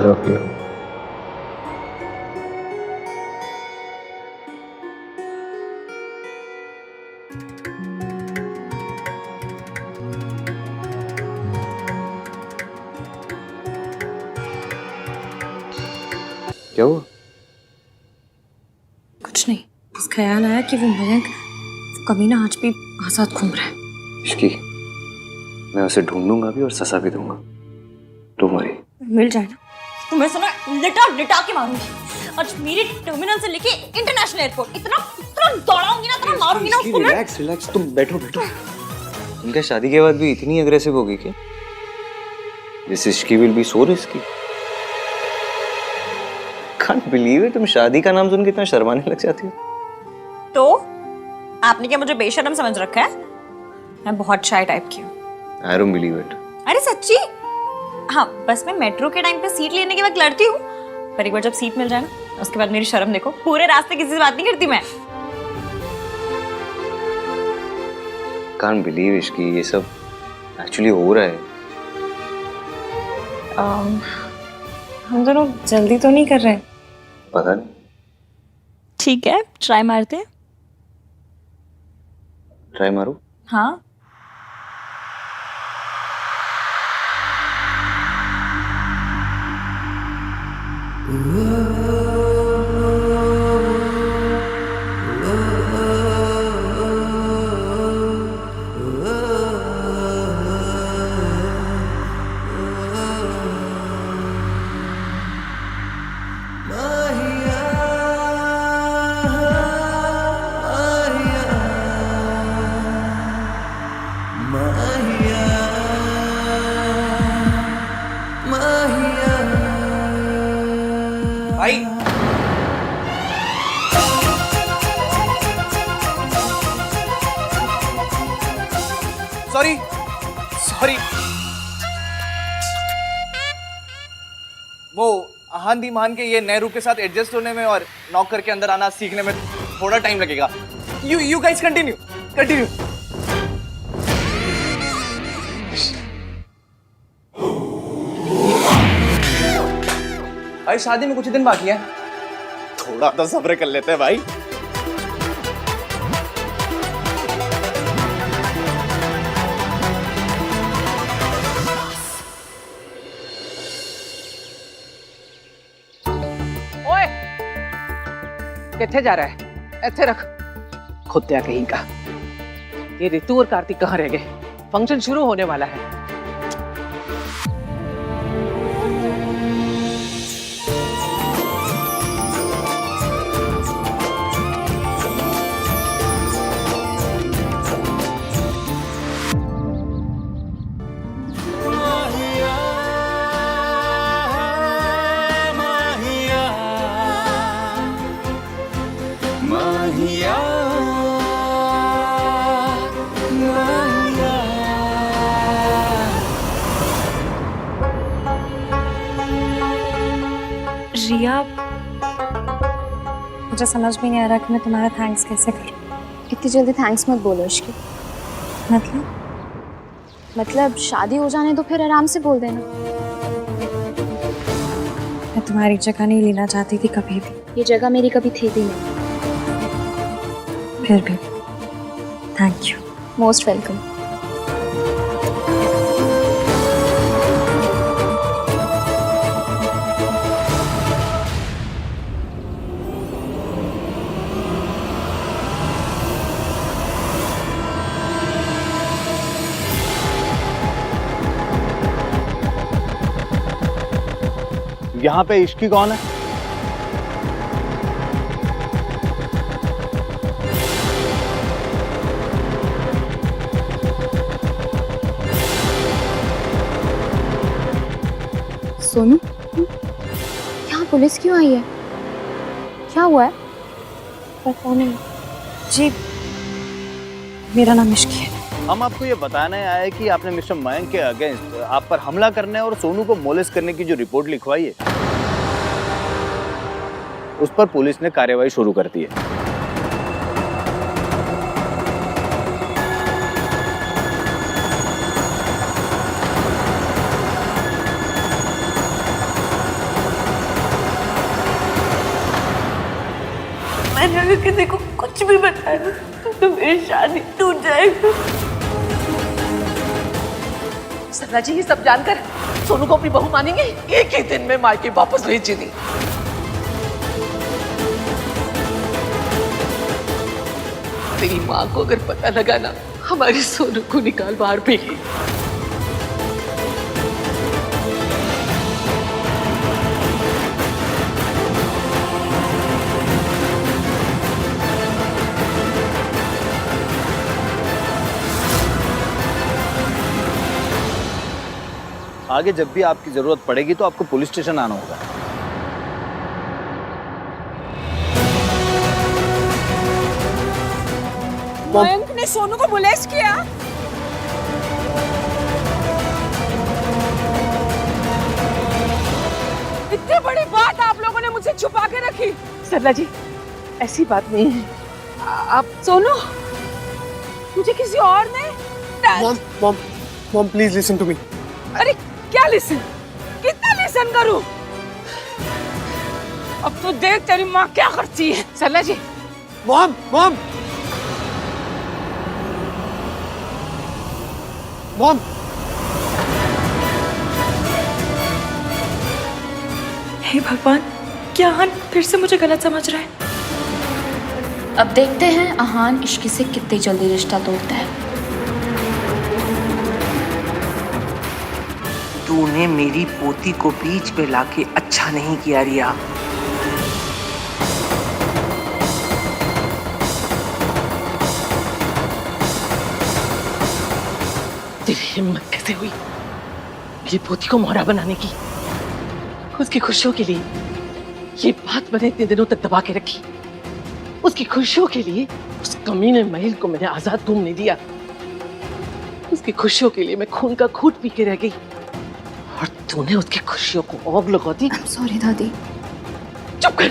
Love you. क्या हुआ? कुछ नहीं, बस ख्याल आया कि वो मयंक कमीना आज भी आजाद घूम रहा है। इश्की, मैं उसे ढूंढूंगा भी और सजा भी दूंगा। Don't worry. मिल जाए ना तो मैं सुना लिटा लिटा के मारूंगी। आज मेरी टर्मिनल से लेके इंटरनेशनल एयरपोर्ट इतना इतना दौड़ाऊंगी ना, इतना मारूंगी ना उसको मैं। रिलैक्स रिलैक्स, तुम बैठो बैठो। उनका शादी के बाद भी इतनी अग्रेसिव होगी क्या? This Ishki will be so risky. Can't believe it, तुम शादी का नाम सुन के इतना शर्माने लग जाती हो। तो आपने क्या मुझे बेशर्म समझ रखा है? मैं बहुत शाय टाइप की हूँ। I don't believe it. अरे सच्ची। हाँ, बस मैं मेट्रो के टाइम पे सीट लेने के वक्त लड़ती हूँ, पर एक बार जब सीट मिल जाए ना उसके बाद मेरी शर्म देखो, पूरे रास्ते किसी से बात नहीं करती मैं। कांट बिलीव इश्की, ये सब एक्चुअली हो रहा है। हम दोनों जल्दी तो नहीं कर रहे? पता नहीं। ठीक है, ट्राई मारते हैं। ट्राई मारो। हाँ। भाई सॉरी सॉरी, वो आहान मान के ये नए रूप के साथ एडजस्ट होने में और नॉक करके अंदर आना सीखने में थोड़ा टाइम लगेगा। You guys continue continue. भाई शादी में कुछ ही दिन बाकी है, थोड़ा तो सब्र कर लेते हैं भाई। ओए, किथे जा रहा है? ऐसे रख। खुत्या कहीं का। ये रितु और कार्तिक कहाँ रह गए? फंक्शन शुरू होने वाला है। रिया, मुझे समझ में नहीं आ रहा कि मैं तुम्हारा थैंक्स कैसे करूं। इतनी जल्दी थैंक्स मत बोलो इश्की। मतलब शादी हो जाने तो फिर आराम से बोल देना। मैं तुम्हारी जगह नहीं लेना चाहती थी कभी भी। ये जगह मेरी कभी थी भी नहीं। फिर भी थैंक यू। Most welcome. यहाँ पे इश्की कौन है? सोनू, यहाँ पुलिस क्यों आई है? क्या हुआ है? पर कौन है? जी, मेरा नाम इश्की है। हम आपको ये बताने आए कि आपने मिस्टर मयंक के अगेंस्ट आप पर हमला करने और सोनू को मोलेस्ट करने की जो रिपोर्ट लिखवाई है, उस पर पुलिस ने कार्रवाई शुरू कर दी है। अगर किसी को कुछ भी बताया तो मेरी शादी टूट जाएगी। सरला जी ये सब जानकर सोनू को अपनी बहू मानेंगे? एक ही दिन में मायके वापस भेज दी। तेरी माँ को अगर पता लगा ना हमारे सोनू को निकाल बाहर फेंकी। आगे जब भी आपकी जरूरत पड़ेगी तो आपको पुलिस स्टेशन आना होगा। मयंक ने सोनू को बुलेस किया। इतनी बड़ी बात आप लोगों ने मुझसे छुपा के रखी। सरला जी ऐसी बात नहीं है। आप सोनू मुझे किसी और ने mom please listen to me. अरे क्या लिसन? कितना लिसन करूं? अब तो देख तेरी माँ क्या करती है। सरला जी मॉम मॉम मॉम हे भगवान, क्या आहान फिर से मुझे गलत समझ रहा है? अब देखते हैं आहान इश्क से कितनी जल्दी रिश्ता तोड़ता है। तूने मेरी पोती को बीच पे लाके अच्छा नहीं किया रिया। तेरी हिम्मत कैसे हुई ये पोती को मोहरा बनाने की? उसकी खुशियों के लिए ये बात मैंने इतने दिनों तक दबा के रखी। उसकी खुशियों के लिए उस कमीने महल को मैंने आजाद घूमने दिया। उसकी खुशियों के लिए मैं खून का घूंट पी के रह गई और तूने उसकी खुशियों को आग लगा दी। सॉरी दादी। चुप कर।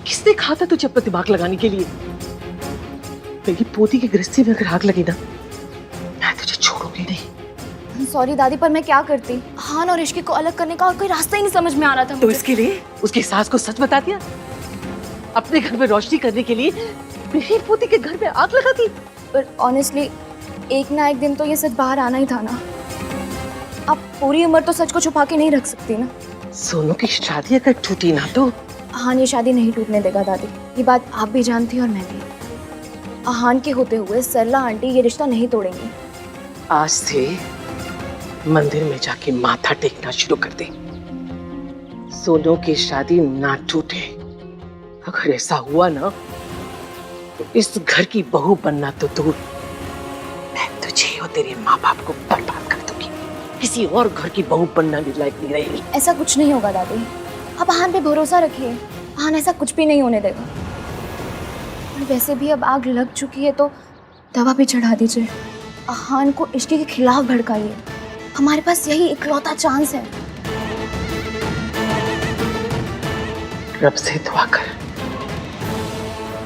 किसने कहा था तुझे अपना दिमाग लगाने के लिए? मेरी पोती की गृहस्थी में अगर आग लगी ना मैं तुझे छोड़ूंगी नहीं। सॉरी दादी, पर मैं क्या करती? आहान और इश्क को अलग करने का और कोई रास्ता ही नहीं समझ में आ रहा था तो मुझे। इसके लिए उसकी सास को सच बता दिया? अपने घर में रोशनी करने के लिए मेरी पोती के घर में आग लगा दी? पर ऑनेस्टली एक ना एक दिन तो ये सच बाहर आना ही था ना। आप पूरी उम्र तो सच को छुपा के नहीं रख सकती ना। सोनू की शादी अगर टूटी ना तो आहान ये शादी नहीं टूटने देगा दादी। ये बात आप भी जानती और मैं भी। आहान के होते हुए सरला आंटी ये रिश्ता नहीं तोड़ेंगी। आज से मंदिर में जाके माथा टेकना शुरू कर दे। सोनू की शादी ना टूटे। अगर ऐसा हुआ ना तो इस घर की बहू बनना तो दूर, मैं तुझे और तेरे माँ बाप को बर्बाद कर दूंगी। किसी और घर की बहू बनना भी लायक नहीं रहेगी। ऐसा कुछ नहीं होगा दादी, आप आहान पे भरोसा रखिए। आहान ऐसा कुछ भी नहीं होने देगा। और वैसे भी अब आग लग चुकी है तो दवा भी चढ़ा दीजिए। आहान को इश्क के खिलाफ भड़काइए। हमारे पास यही इकलौता चांस है। रब से दुआ कर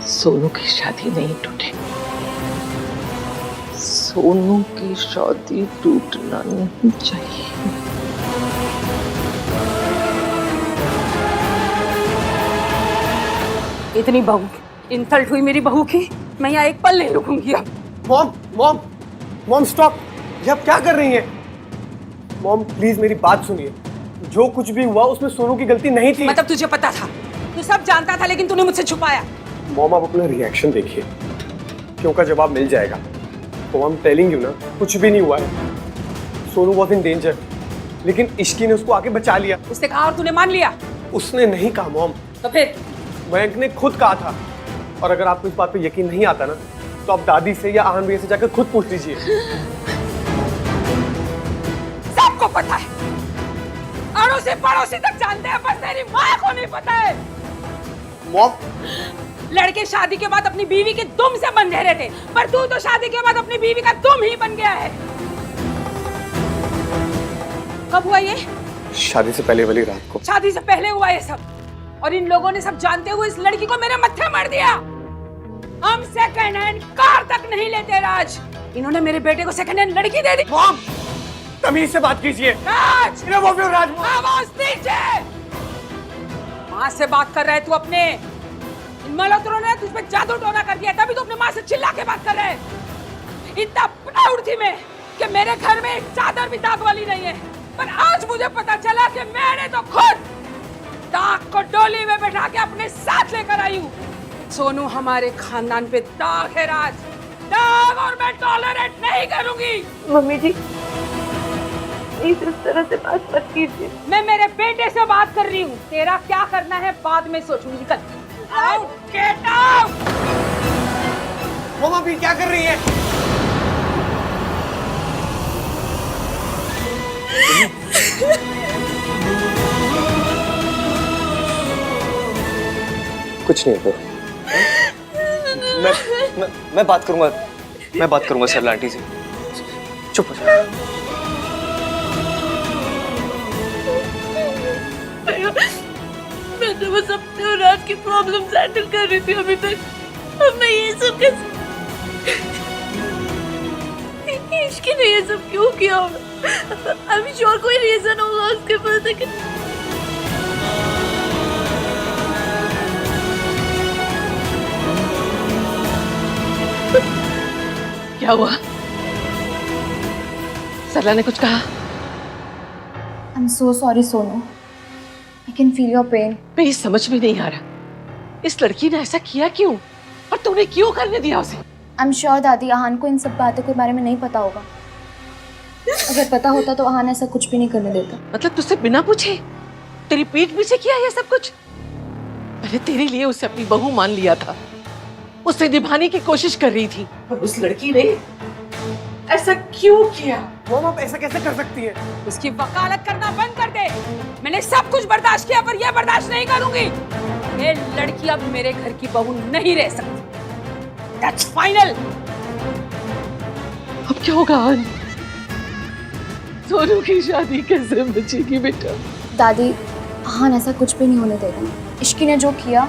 सोनू की शादी नहीं टूटे। सोनू की शादी टूटना नहीं चाहिए। इतनी बहू इंसल्ट हुई मेरी बहू की, मैं यहाँ एक पल नहीं रुकूंगी अब। Mom mom mom stop. ये आप क्या कर रही हैं? मॉम प्लीज मेरी बात सुनिए। जो कुछ भी हुआ उसमें सोनू की गलती नहीं थी। मतलब तुझे पता था, तू सब जानता था, लेकिन तूने मुझसे छुपाया। मॉम आप अपना रिएक्शन देखिए, क्यों का जवाब मिल जाएगा। तो I'm telling you ना, कुछ भी नहीं हुआ है। सोनू was in danger, लेकिन इश्की ने उसको आके बचा लिया। उसने कहा और तूने मान लिया? उसने नहीं कहा मॉम, तो फिर मयंक ने खुद कहा था। और अगर आपको इस बात पे यकीन नहीं आता ना तो आप दादी से या आहान भैया से जाकर खुद पूछ लीजिए। सबको पता है, अड़ोसी पड़ोसी तक जानते हैं, पर तेरी माँ को नहीं पता है। मॉम लड़के शादी के बाद अपनी बीवी के दुम से बंधे रहते, पर तू तो शादी के बाद अपनी बीवी का दुम ही बन गया है। कब हुआ ये? शादी से पहले वाली रात को। शादी से पहले हुआ ये सब, और इन लोगों ने सब जानते हुए इस लड़की को मेरे मत्थे मार दिया। हम सेकंड हैंड कार तक नहीं लेते राज, इन्होंने मेरे बेटे को सेकंड हैंड लड़की दे दी। मॉम तमीज से बात कीजिए। राज, राज आवाज नीचे। माँ से बात कर रहा है तू अपने? इन मल्होत्रों ने तुझ पे जादू टोना कर दिया, तभी तो अपनी माँ से चिल्ला के बात कर रहे हैं। इतना प्राउड थी मैं कि मेरे घर में एक चादर भी दाग वाली नहीं है, पर आज मुझे पता चला कि मैंने तो खुद दाग को डोली में बैठा के अपने साथ लेकर आई हूँ। सोनू हमारे खानदान पे दाग है राज, दाग, और मैं टॉलरेट नहीं करूंगी। मम्मी जी प्लीज इस तरह से बात मत कीजिए। मैं मेरे बेटे से बात कर रही हूँ, तेरा क्या करना है बाद में सोचूंगी। कल आउट, गेट आउट। मम्मा भी क्या कर रही है? कुछ नहीं होगा। मैं बात करूंगा सरला आंटी से। चुप हो जा। मैं तो बस अपने और राज की प्रॉब्लम सेटल कर रही थी अभी तक। अब मैं ये सब कैसे इश्क ने ये सब क्यों किया होगा? आई एम श्योर कोई रीजन होगा उसके पास, लेकिन क्या हुआ? सरला ने कुछ कहा? I'm so sorry, Sonu. I can feel your pain. मैं ये समझ में नहीं आ रहा, इस लड़की ने ऐसा किया क्यों और तूने क्यों करने दिया उसे? I'm sure दादी आहान को इन सब बातों के बारे में नहीं पता होगा। अगर पता होता तो आहान ऐसा कुछ भी नहीं करने देता। मतलब तुझसे बिना पूछे तेरी पीठ पीछे किया ये सब कुछ? मैंने तेरे लिए उसे अपनी बहू मान लिया था, उसे निभाने की कोशिश कर रही थी, पर उस लड़की ने ऐसा क्यों किया? मॉम आप ऐसा कैसे कर सकती है? उसकी वकालत करना बंद कर दे। मैंने सब कुछ बर्दाश्त किया, पर यह बर्दाश्त नहीं करूंगी। ये लड़की अब मेरे घर की बहू नहीं रह सकती। That's final. अब क्या होगा? सोनू की शादी कैसे बचेगी बेटा? दादी आहान ऐसा कुछ भी नहीं होने देगा। इश्की ने जो किया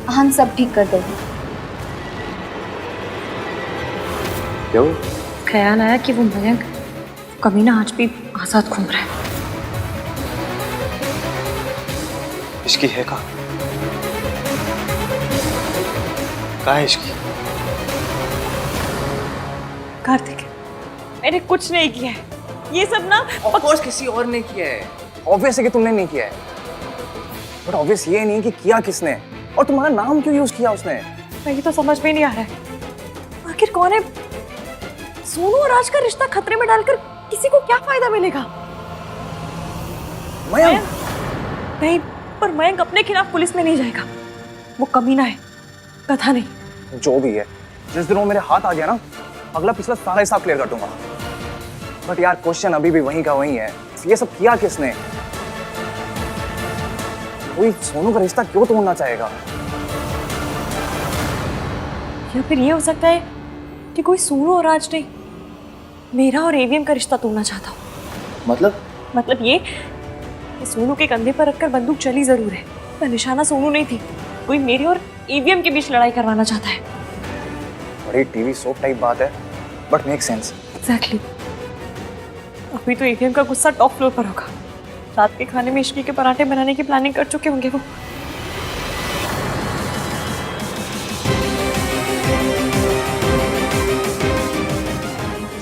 आहान सब ठीक कर देगा। क्यों? ख्याल आया कि वो मयंक कमीना आज भी आजाद घूम रहा है। इसकी है कहाँ है इसकी? कार्तिक मैंने कुछ नहीं किया है, ये सब ना ऑफ कोर्स किसी और ने किया है। ऑब्वियस है कि तुमने नहीं किया है, बट ऑब्वियस ये नहीं कि किया किसने और तुम्हारा नाम क्यों यूज किया उसने। मुझे तो समझ में नहीं आ रहा है आखिर कौन है। सोनू और राज का रिश्ता खतरे में डालकर किसी को क्या फायदा मिलेगा? मयंक नहीं, पर मयंक अपने खिलाफ पुलिस में नहीं जाएगा। वो कमीना है, कथा नहीं। जो भी है, जिस दिन वो मेरे हाथ आ गया ना, अगला पिछला सारा हिसाब क्लियर कर दूंगा। बट यार क्वेश्चन अभी भी वहीं का वहीं है, ये सब किया किसने? कोई सोनू का रिश्ता क्यों तोड़ना चाहेगा? या फिर ये हो सकता है कि कोई सोनू और राज नहीं, मेरा और एवीएम का रिश्ता तोड़ना चाहता हूँ। मतलब ये कि सोनू के कंधे पर रखकर बंदूक चली जरूर है, पर निशाना सोनू नहीं थी। कोई मेरी और एवीएम के बीच लड़ाई करवाना चाहता है। बड़ी टीवी सोप टाइप बात है, बट मेक सेंस। एग्जैक्टली। अभी तो एवीएम का गुस्सा टॉप फ्लोर पर होगा। रात के खाने में इश्की के पराठे बनाने की प्लानिंग कर चुके होंगे वो।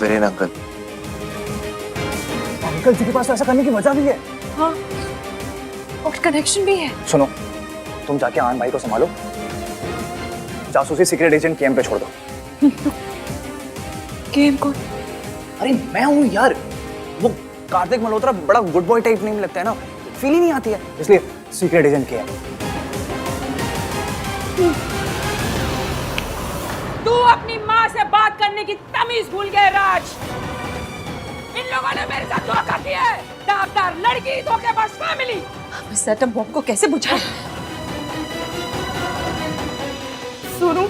वीरेन अंकल जी के पास तो ऐसा करने की वजह भी है। हाँ, और कनेक्शन भी है। सुनो, तुम जाके आन भाई को संभालो, जासूसी सीक्रेट एजेंट केएम पे छोड़ दो। केएम कौन? अरे मैं हूँ यार, वो कार्तिक मल्होत्रा बड़ा गुड बॉय टाइप नहीं लगता है ना, फील ही नहीं आती है, इसलिए सीक्रेट एजेंट केएम। तू अपनी माँ से बात करने की तमीज भूल गए राज। इन लोगों ने मेरे साथ धोखा किया है। दागदार लड़की, धोखेबाज फैमिली। इस एटम बॉम्ब को कैसे बुझाएं? सुनू,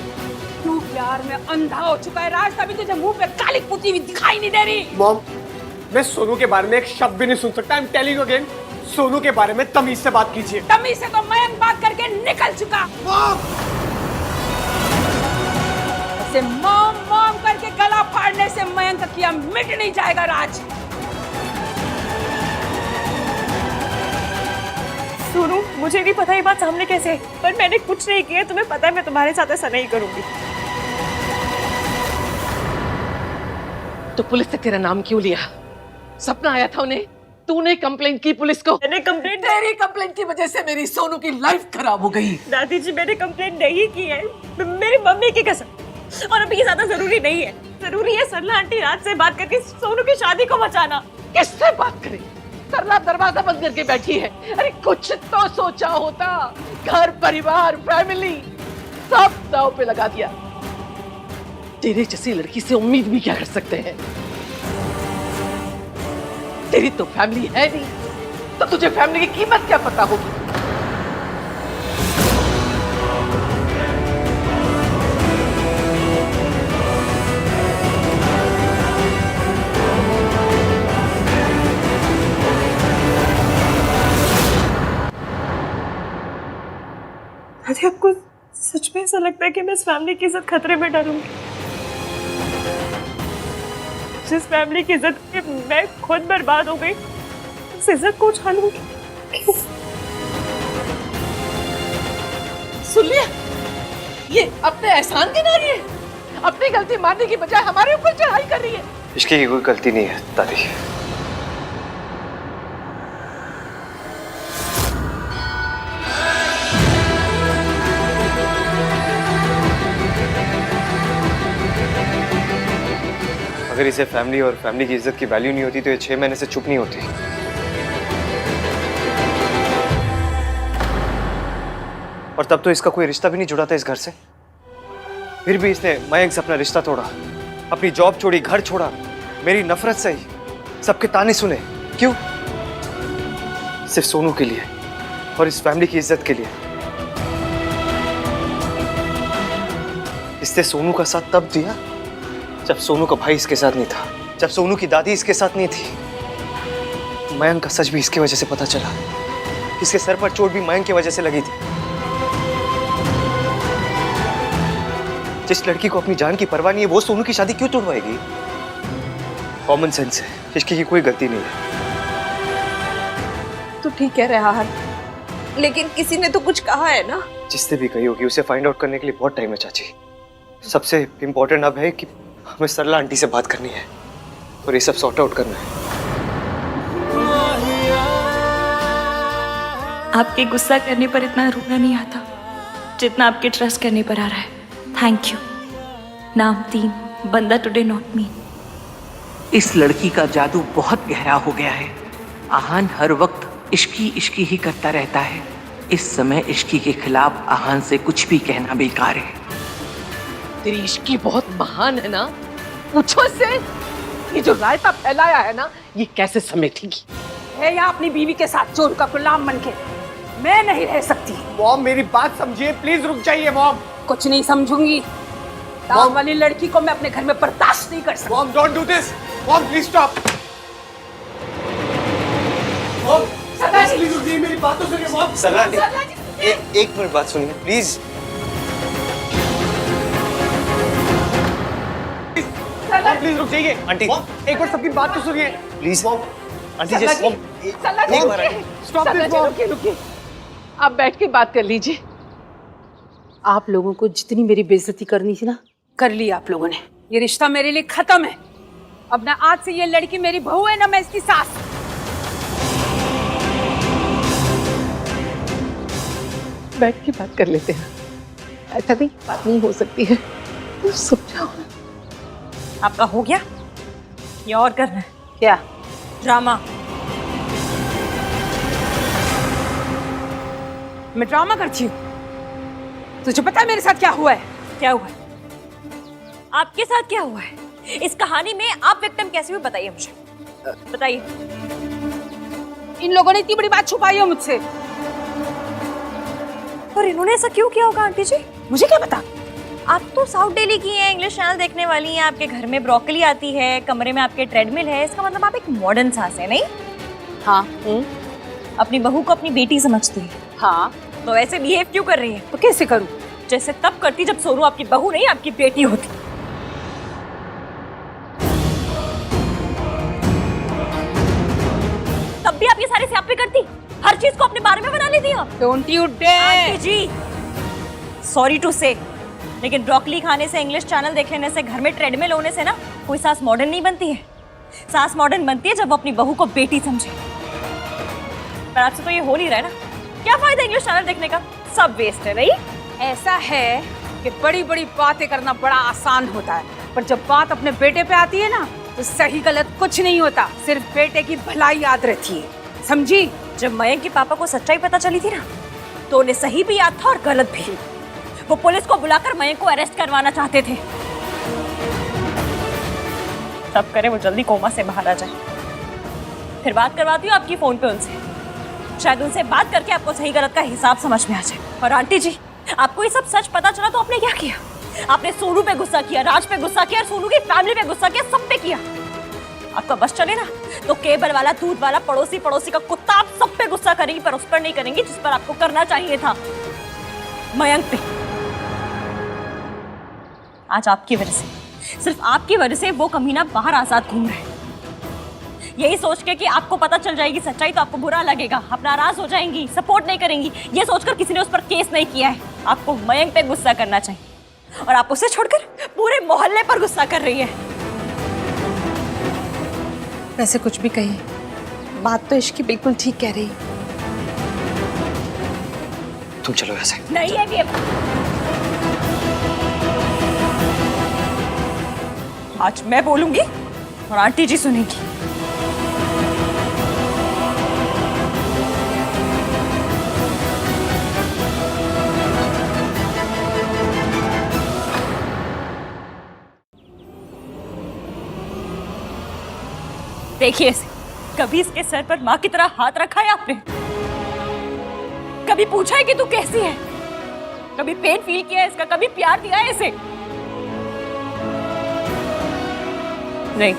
तू प्यार में अंधा हो चुका है राज, तभी तुझे मुंह पे काली पुती हुई दिखाई नहीं दे रही। मॉम मैं सोनू के बारे में एक शब्द भी नहीं सुन सकता। I am telling you again, Sonu के बारे में तमीज से बात कीजिए। तमीज से तो मयंक बात करके निकल चुका। ऐसे मॉम मॉम करके गला फाड़ने से मयंक का किया मिट नहीं जाएगा राज। सुनू, मुझे नहीं पता ये बात सामने कैसे है, पर मैंने कुछ नहीं किया। तुम्हें पता है मैं तुम्हारे साथ ऐसा नहीं करूंगी। तो पुलिस ने तेरा नाम क्यों लिया? सपना आया था उन्हें, तूने कंप्लेन की पुलिस को? मैंने कंप्लेंट तेरी कंप्लेन की वजह से मेरी सोनू की लाइफ खराब हो गई। दादी जी मैंने कंप्लेंट नहीं की है, मेरी मम्मी की कसम। और अभी ये ज्यादा जरूरी नहीं है। जरूरी है सरला आंटी रात से बात करके सोनू की शादी को बचाना। किससे बात करें? सरला दरवाजा बंद करके बैठी है। अरे कुछ तो सोचा होता, घर परिवार फैमिली सब दांव पे लगा दिया। तेरे जैसी लड़की से उम्मीद भी क्या कर सकते हैं? तेरी तो फैमिली है नहीं, तो तुझे फैमिली की कीमत क्या पता होगी? दादी आपको सच में ऐसा लगता है कि मैं इस फैमिली की इज्जत खतरे में डालूंगी? जिस फैमिली की इज्जत के मैं खुद बर्बाद हो गई, उस इज्जत को उछालूंगी? क्यों? सुन लिया? ये अपने एहसान गिना रही है, अपनी गलती मानने की बजाय हमारे ऊपर चढ़ाई कर रही है। इसकी कोई गलती नहीं है दादी। अगर इसे फैमिली और फैमिली की इज्जत की वैल्यू नहीं होती तो ये 6 महीने से चुप नहीं होती। और तब तो इसका कोई रिश्ता भी नहीं जुड़ा था इस घर से। फिर भी इसने मयंक से अपना रिश्ता तोड़ा, अपनी जॉब छोड़ी, घर छोड़ा, मेरी नफरत सही, सबके ताने सुने। क्यों? सिर्फ सोनू के लिए और इस फैमिली की इज्जत के लिए। इसने सोनू का साथ तब दिया जब सोनू का भाई इसके साथ नहीं था, जब सोनू की दादी इसके साथ नहीं थी। मयंक का सच भी इसकी वजह से पता चला। इसके सर पर चोट भी मयंक की वजह से लगी थी। जिस लड़की को अपनी जान की परवाह नहीं है वो सोनू की शादी क्यों तोड़वाएगी? कॉमन सेंस है, इसकी की कोई गलती नहीं है। तू ठीक कह रहा है, लेकिन किसी ने तो कुछ कहा है ना? जिसने भी कही होगी उसे फाइंड आउट करने के लिए बहुत टाइम है चाची। सबसे इम्पोर्टेंट अब है कि हमें सरला आंटी से बात करनी है और ये सब सॉर्ट आउट करना है। आपके गुस्सा करने पर इतना रोना नहीं आता जितना आपके ट्रस्ट करने पर आ रहा है। Thank you. नाम 3, बंदा टुडे नॉट मी। इस लड़की का जादू बहुत गहरा हो गया है। आहान हर वक्त इश्की ही करता रहता है। इस समय इश्की के खिलाफ आहान से कुछ भी कहना बेकार है। तेरी इश्की बहुत महान है ना? पूछो इससे, ये जो रायता फैलाया है ना, ये कैसे समेटेगी? है या अपनी बीवी के साथ चोर का गुलाम बनके मैं नहीं रह सकती। मॉम मेरी बात समझिए, प्लीज रुक जाइए मॉम। कुछ नहीं समझूंगी। दाव वाली लड़की को मैं अपने घर में बर्दाश्त नहीं कर सकती। Mom don't do this. Mom please stop. Mom please रुक जाइए, मेरी बात तो सुनिए मॉम। सरला आंटी, एक मिनट बात सुनिए प्लीज। प्लीज रुक जाइए आंटी, एक बार सबकी बात तो सुनिए please. Aunty ji stop this mom. रुकिए, आप बैठ के बात कर लीजिए। आप लोगों को जितनी मेरी बेइज्जती करनी थी ना, कर ली आप लोगों ने। ये रिश्ता मेरे लिए खत्म है। अब ना आज से ये लड़की मेरी बहू है ना मैं इसकी सास। बैठ के बात कर लेते हैं। ऐसा नहीं बात नहीं हो सकती है, तो समझाओ। आपका हो गया या और करना है? क्या ड्रामा? मैं ड्रामा करती हूँ? तुझे पता है मेरे साथ क्या हुआ है? क्या हुआ है? आपके साथ क्या हुआ है? इस कहानी में आप विक्टिम कैसे हुए बताइए मुझे, बताइए। इन लोगों ने इतनी बड़ी बात छुपाई है मुझसे। और इन्होंने ऐसा क्यों किया होगा आंटी जी? मुझे क्या पता। आप तो साउथ दिल्ली की हैं, इंग्लिश चैनल देखने वाली हैं, आपके घर में ब्रोकली आती है, कमरे में आपके ट्रेडमिल है, इसका मतलब आप एक मॉडर्न सास है, नहीं? हाँ। अपनी बहू को अपनी बेटी समझती है। हाँ। तो ऐसे बिहेव क्यों कर रही है? तो कैसे करूं? जैसे तब करती जब सोनू आपकी बहू नहीं आपकी बेटी होती। तब भी आप ये सारे स्यापे करती। हर चीज को अपने बारे में बना लेती हो। Don't you aunty dare. जी, सॉरी टू से, लेकिन ब्रोकली खाने से, इंग्लिश चैनल देख लेने से, घर में ट्रेडमिल होने से ना कोई सास मॉडर्न नहीं बनती है। सास मॉडर्न बनती है जब वो अपनी बहू को बेटी समझे। पर आपसे तो ये हो नहीं रहा है ना। क्या फायदा इंग्लिश चैनल देखने का, सब वेस्ट है। नहीं, ऐसा है कि बड़ी बड़ी बातें करना बड़ा आसान होता है, पर जब बात अपने बेटे पे आती है ना तो सही गलत कुछ नहीं होता, सिर्फ बेटे की भलाई याद रहती है, समझी? जब मयंक के पापा को सच्चाई पता चली थी ना तो उन्हें सही भी याद था और गलत भी। वो पुलिस को बुलाकर मयंक को अरेस्ट करवाना चाहते थे। तब करे वो जल्दी कोमा से बाहर आ जाए। फिर बात करवाती हूँ आपकी फोन पे उनसे, शायद उनसे बात करके आपको सही गलत का हिसाब समझ में आ जाए। और आंटी जी, आपको ये सब सच पता चला तो आपने क्या किया? आपने सोनू पे गुस्सा किया, राज पे गुस्सा किया और सोनू की फैमिली पे गुस्सा किया, सब पे किया। आपका बस चले ना तो केबल वाला, दूध वाला, पड़ोसी का कुत्ता, आप सब पे गुस्सा करेंगी, पर उस पर नहीं करेंगी जिस पर आपको करना चाहिए था, मयंक पे। आज आपकी वजह से, सिर्फ आपकी वजह से वो कमीना बाहर आजाद घूम रहा है। यही सोच के कि आपको पता चल जाएगी सच्चाई तो आपको बुरा लगेगा, आप नाराज हो जाएंगी, सपोर्ट नहीं करेंगी। ये सोचकर किसी ने उस पर केस नहीं किया है। आपको मयंक पे गुस्सा करना चाहिए और आप उसे छोड़कर पूरे मोहल्ले पर गुस्सा कर रही है। वैसे कुछ भी कही, बात तो इश्की बिल्कुल ठीक कह रही। तुम चलो यहाँ से। नहीं है ये, आज मैं बोलूंगी और आंटी जी सुनेंगी। देखिए इसे, कभी इसके सर पर माँ की तरह हाथ रखा है आपने? कभी पूछा है कि तू कैसी है? कभी पेन फील किया है इसका? कभी प्यार दिया है इसे? नहीं।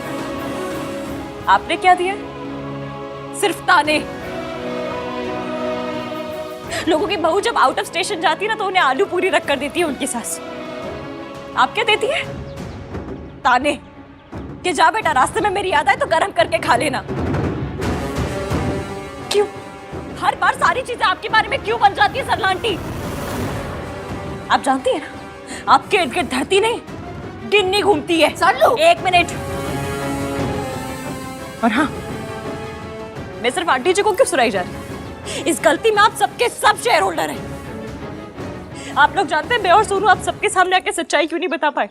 आपने क्या दिया? सिर्फ ताने। लोगों की बहू जब आउट ऑफ स्टेशन जाती है ना तो उन्हें आलू पूरी रख कर देती है उनकी सास। आप क्या देती है? ताने कि जा बेटा, रास्ते में मेरी याद आए तो गरम करके खा लेना। क्यों हर बार सारी चीजें आपके बारे में क्यों बन जाती है सरला आंटी? आप जानती है ना, आपके इर्द गिर्द धरती नहीं गिन्नी घूमती है। सरलू, एक मिनट। और हाँ, मैं सिर्फ आंटी जी को क्यों सुनाई जा रही? इस गलती में आप सबके सब शेयर होल्डर हैं। आप लोग जानते हैं मैं और सोनू आप सबके सामने आके सच्चाई क्यों नहीं बता पाए?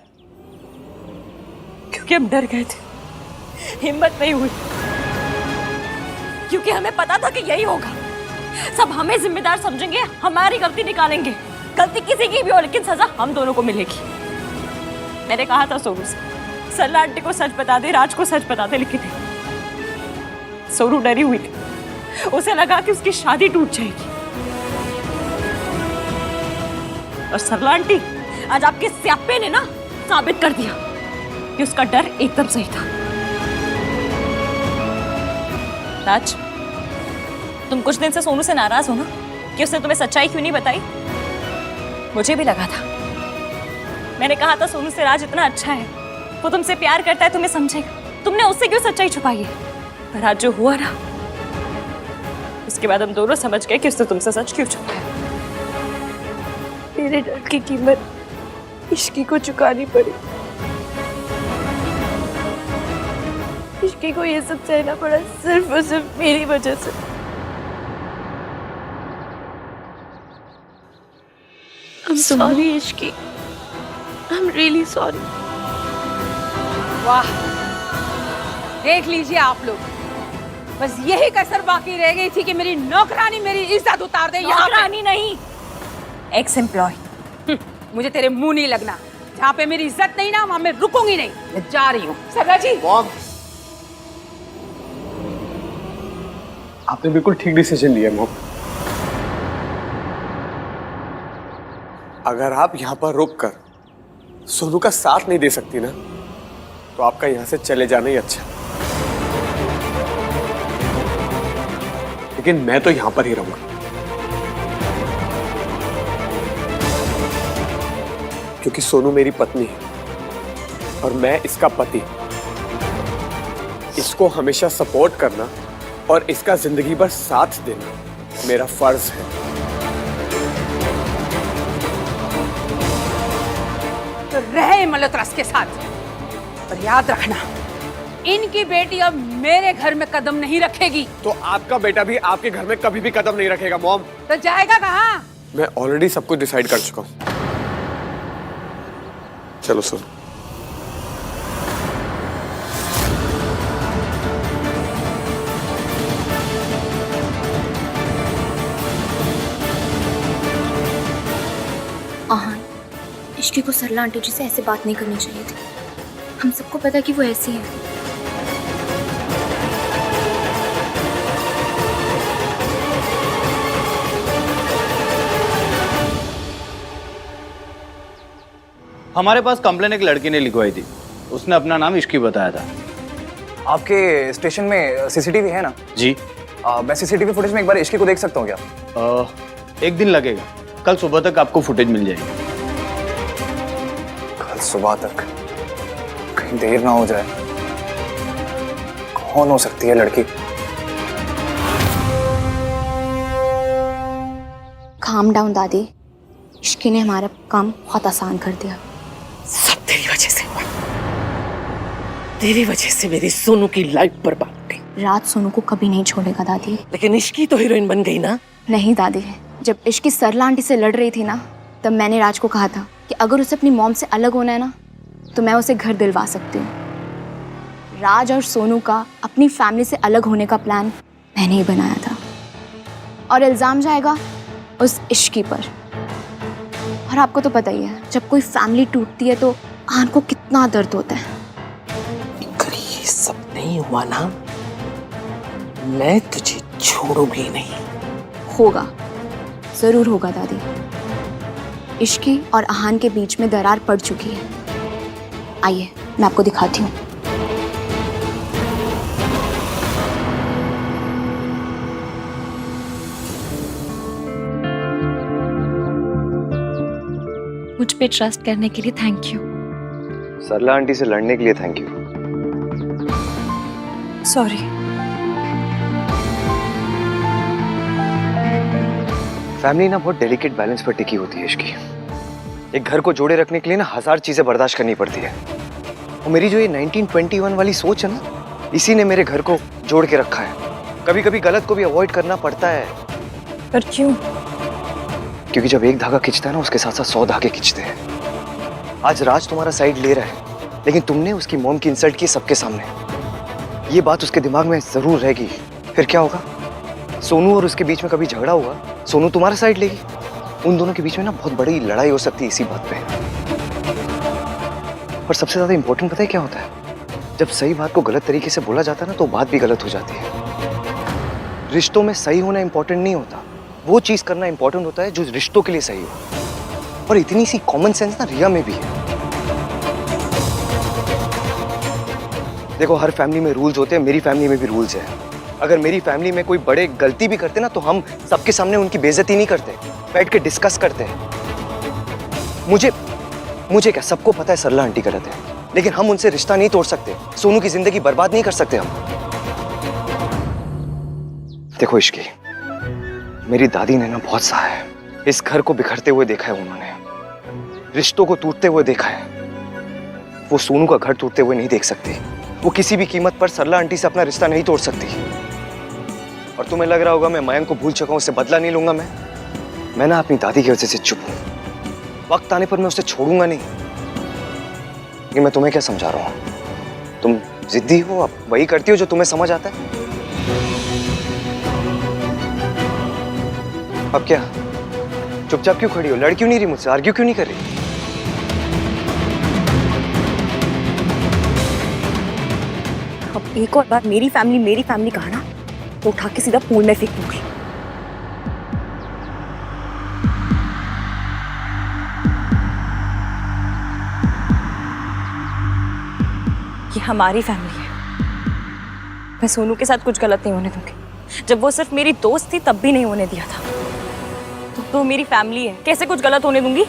क्योंकि हम डर गए थे, हिम्मत नहीं हुई, क्योंकि हमें पता था कि यही होगा। सब हमें जिम्मेदार समझेंगे, हमारी गलती निकालेंगे। गलती किसी की भी हो लेकिन सजा हम दोनों को मिलेगी। मैंने कहा था सोनू से, सरला आंटी को सच बता दे, राज को सच बता दे, लेकिन सोनू डरी हुई थी। उसे लगा कि उसकी शादी टूट जाएगी। और सरला आंटी, आज आपके स्यापे ने ना साबित कर दिया कि उसका डर एकदम सही था। राज, तुम कुछ दिन से सोनू से नाराज हो ना कि उसने तुम्हें सच्चाई क्यों नहीं बताई? मुझे भी लगा था। मैंने कहा था सोनू से, राज इतना अच्छा है, वो तुमसे प्यार करता है, तुम्हें समझेगा। तुमने उससे क्यों सच्चाई छुपाई है? पर आज जो हुआ ना, उसके बाद हम दोनों समझ गए कि उसने तुमसे सच क्यों छुपाया। मेरे डर की कीमत इश्की को चुकानी पड़ी। इश्की को ये सब सहना पड़ा सिर्फ और सिर्फ मेरी वजह से। I'm sorry Ishki, I'm really sorry। वाह, देख लीजिए आप लोग, बस यही कसर बाकी रह गई थी कि मेरी नौकरानी मेरी इज्जत उतार दे। नौकरानी नहीं, एक्स एम्प्लॉय। मुझे तेरे मुंह नहीं लगना। जहाँ पे मेरी इज्जत नहीं ना वहाँ मैं रुकूंगी नहीं। मैं जा रही हूँ। सरला जी, आपने बिल्कुल ठीक डिसीजन लिया मॉम। अगर आप यहाँ पर रुक कर सोनू का साथ नहीं दे सकती ना, तो आपका यहाँ से चले जाना ही अच्छा। लेकिन मैं तो यहाँ पर ही रहूंगा, क्योंकि सोनू मेरी पत्नी है और मैं इसका पति। इसको हमेशा सपोर्ट करना और इसका जिंदगी भर साथ देना मेरा फर्ज है। तो रहे मल्होत्रास के साथ, पर याद रखना इनकी बेटी अब मेरे घर में कदम नहीं रखेगी। तो आपका बेटा भी आपके घर में कभी भी कदम नहीं रखेगा मॉम। तो जाएगा कहाँ? मैं ऑलरेडी सब कुछ डिसाइड कर चुका हूँ। चलो सुन। आहान, इश्की को सरला आंटी जी से ऐसे बात नहीं करनी चाहिए थी। हम सबको पता है कि वो ऐसी है। हमारे पास कंप्लेन एक लड़की ने लिखवाई थी, उसने अपना नाम इश्की बताया था। आपके स्टेशन में सीसीटीवी है ना? जी। मैं सीसीटीवी फुटेज में एक बार इश्की को देख सकता हूँ क्या? एक दिन लगेगा, कल सुबह तक आपको फुटेज मिल जाएगी। कल सुबह तक? कहीं देर ना हो जाए। कौन हो सकती है लड़की? काम डाउन दादी, इश्की ने हमारा काम बहुत आसान कर दिया। सब तेरी वजह से हुआ। तेरी वजह से मेरी सोनू की लाइफ बर्बाद हुई। राज सोनू को कभी नहीं छोड़ेगा दादी। लेकिन इश्की तो हीरोइन बन गई ना। नहीं दादी, जब इश्की सरला आंटी से लड़ रही थी ना, तब मैंने राज को कहा था कि अगर उसे अपनी मॉम से अलग होना है ना, तो मैं उसे घर दिलवा सकती हूँ। राज और सोनू का अपनी फैमिली से अलग होने का प्लान मैंने ही बनाया था, और इल्जाम जाएगा उस इश्की पर। और आपको तो पता ही है, जब कोई फैमिली टूटती है तो आन को कितना दर्द होता है। अगर ये सब नहीं हुआ ना, मैं तुझे छोड़ूंगी नहीं। होगा, जरूर होगा दादी। इश्की और आहान के बीच में दरार पड़ चुकी है। आइए, मैं आपको दिखाती हूँ। मुझ पे ट्रस्ट करने के लिए थैंक यू। सरला आंटी से लड़ने के लिए थैंक यू। सॉरी। फैमिली ना बहुत डेलिकेट बैलेंस पर टिकी होती है इश्की। एक घर को जोड़े रखने के लिए ना 1000 चीजें बर्दाश्त करनी पड़ती है। और मेरी जो ये 1921 वाली सोच है ना, इसी ने मेरे घर को जोड़ के रखा है। कभी कभी गलत को भी अवॉइड करना पड़ता है। पर क्यों? क्योंकि जब एक धागा खींचता है ना, उसके साथ साथ 100 धागे खींचते हैं। आज राज तुम्हारा साइड ले रहा है, लेकिन तुमने उसकी मॉम की इंसल्ट की सबके सामने। ये बात उसके दिमाग में जरूर रहेगी। फिर क्या होगा? सोनू और उसके बीच में कभी झगड़ा हुआ, सोनू तुम्हारा साइड लेगी। उन दोनों के बीच में ना बहुत बड़ी लड़ाई हो सकती है इसी बात पे। और सबसे ज्यादा इंपॉर्टेंट पता है क्या होता है? जब सही बात को गलत तरीके से बोला जाता है ना, तो बात भी गलत हो जाती है। रिश्तों में सही होना इंपॉर्टेंट नहीं होता, वो चीज करना इंपॉर्टेंट होता है जो रिश्तों के लिए सही हो। और इतनी सी कॉमन सेंस ना रिया में भी है। देखो, हर फैमिली में रूल्स होते हैं, मेरी फैमिली में भी रूल्स है। अगर मेरी फैमिली में कोई बड़े गलती भी करते ना, तो हम सबके सामने उनकी बेइज्जती नहीं करते, बैठ के डिस्कस करते हैं। मुझे क्या, सबको पता है सरला आंटी गलत है, लेकिन हम उनसे रिश्ता नहीं तोड़ सकते। सोनू की जिंदगी बर्बाद नहीं कर सकते हम। देखो इश्की, मेरी दादी ने ना बहुत सहा है। इस घर को बिखरते हुए देखा है उन्होंने, रिश्तों को टूटते हुए देखा है। वो सोनू का घर टूटते हुए नहीं देख सकती। वो किसी भी कीमत पर सरला आंटी से अपना रिश्ता नहीं तोड़ सकती। और तुम्हें लग रहा होगा मैं मयंक को भूल चुका हूं, उससे बदला नहीं लूंगा। मैं ना अपनी दादी की वजह से चुप हूं। वक्त आने पर मैं उसे छोड़ूंगा नहीं। ये मैं तुम्हें क्या समझा रहा हूं? तुम जिद्दी हो, अब वही करती हो जो तुम्हें समझ आता है। अब क्या चुपचाप क्यों खड़ी हो? लड़ क्यों नहीं रही मुझसे? आर्ग्यू क्यों नहीं कर रही? अब एक और बार मेरी फैमिली कहा ना, तो उठा के सीधा पूल में फेंक दूंगी। ये हमारी फैमिली है। मैं सोनू के साथ कुछ गलत नहीं होने दूंगी। जब वो सिर्फ मेरी दोस्त थी तब भी नहीं होने दिया था। तो मेरी फैमिली है, कैसे कुछ गलत होने दूंगी?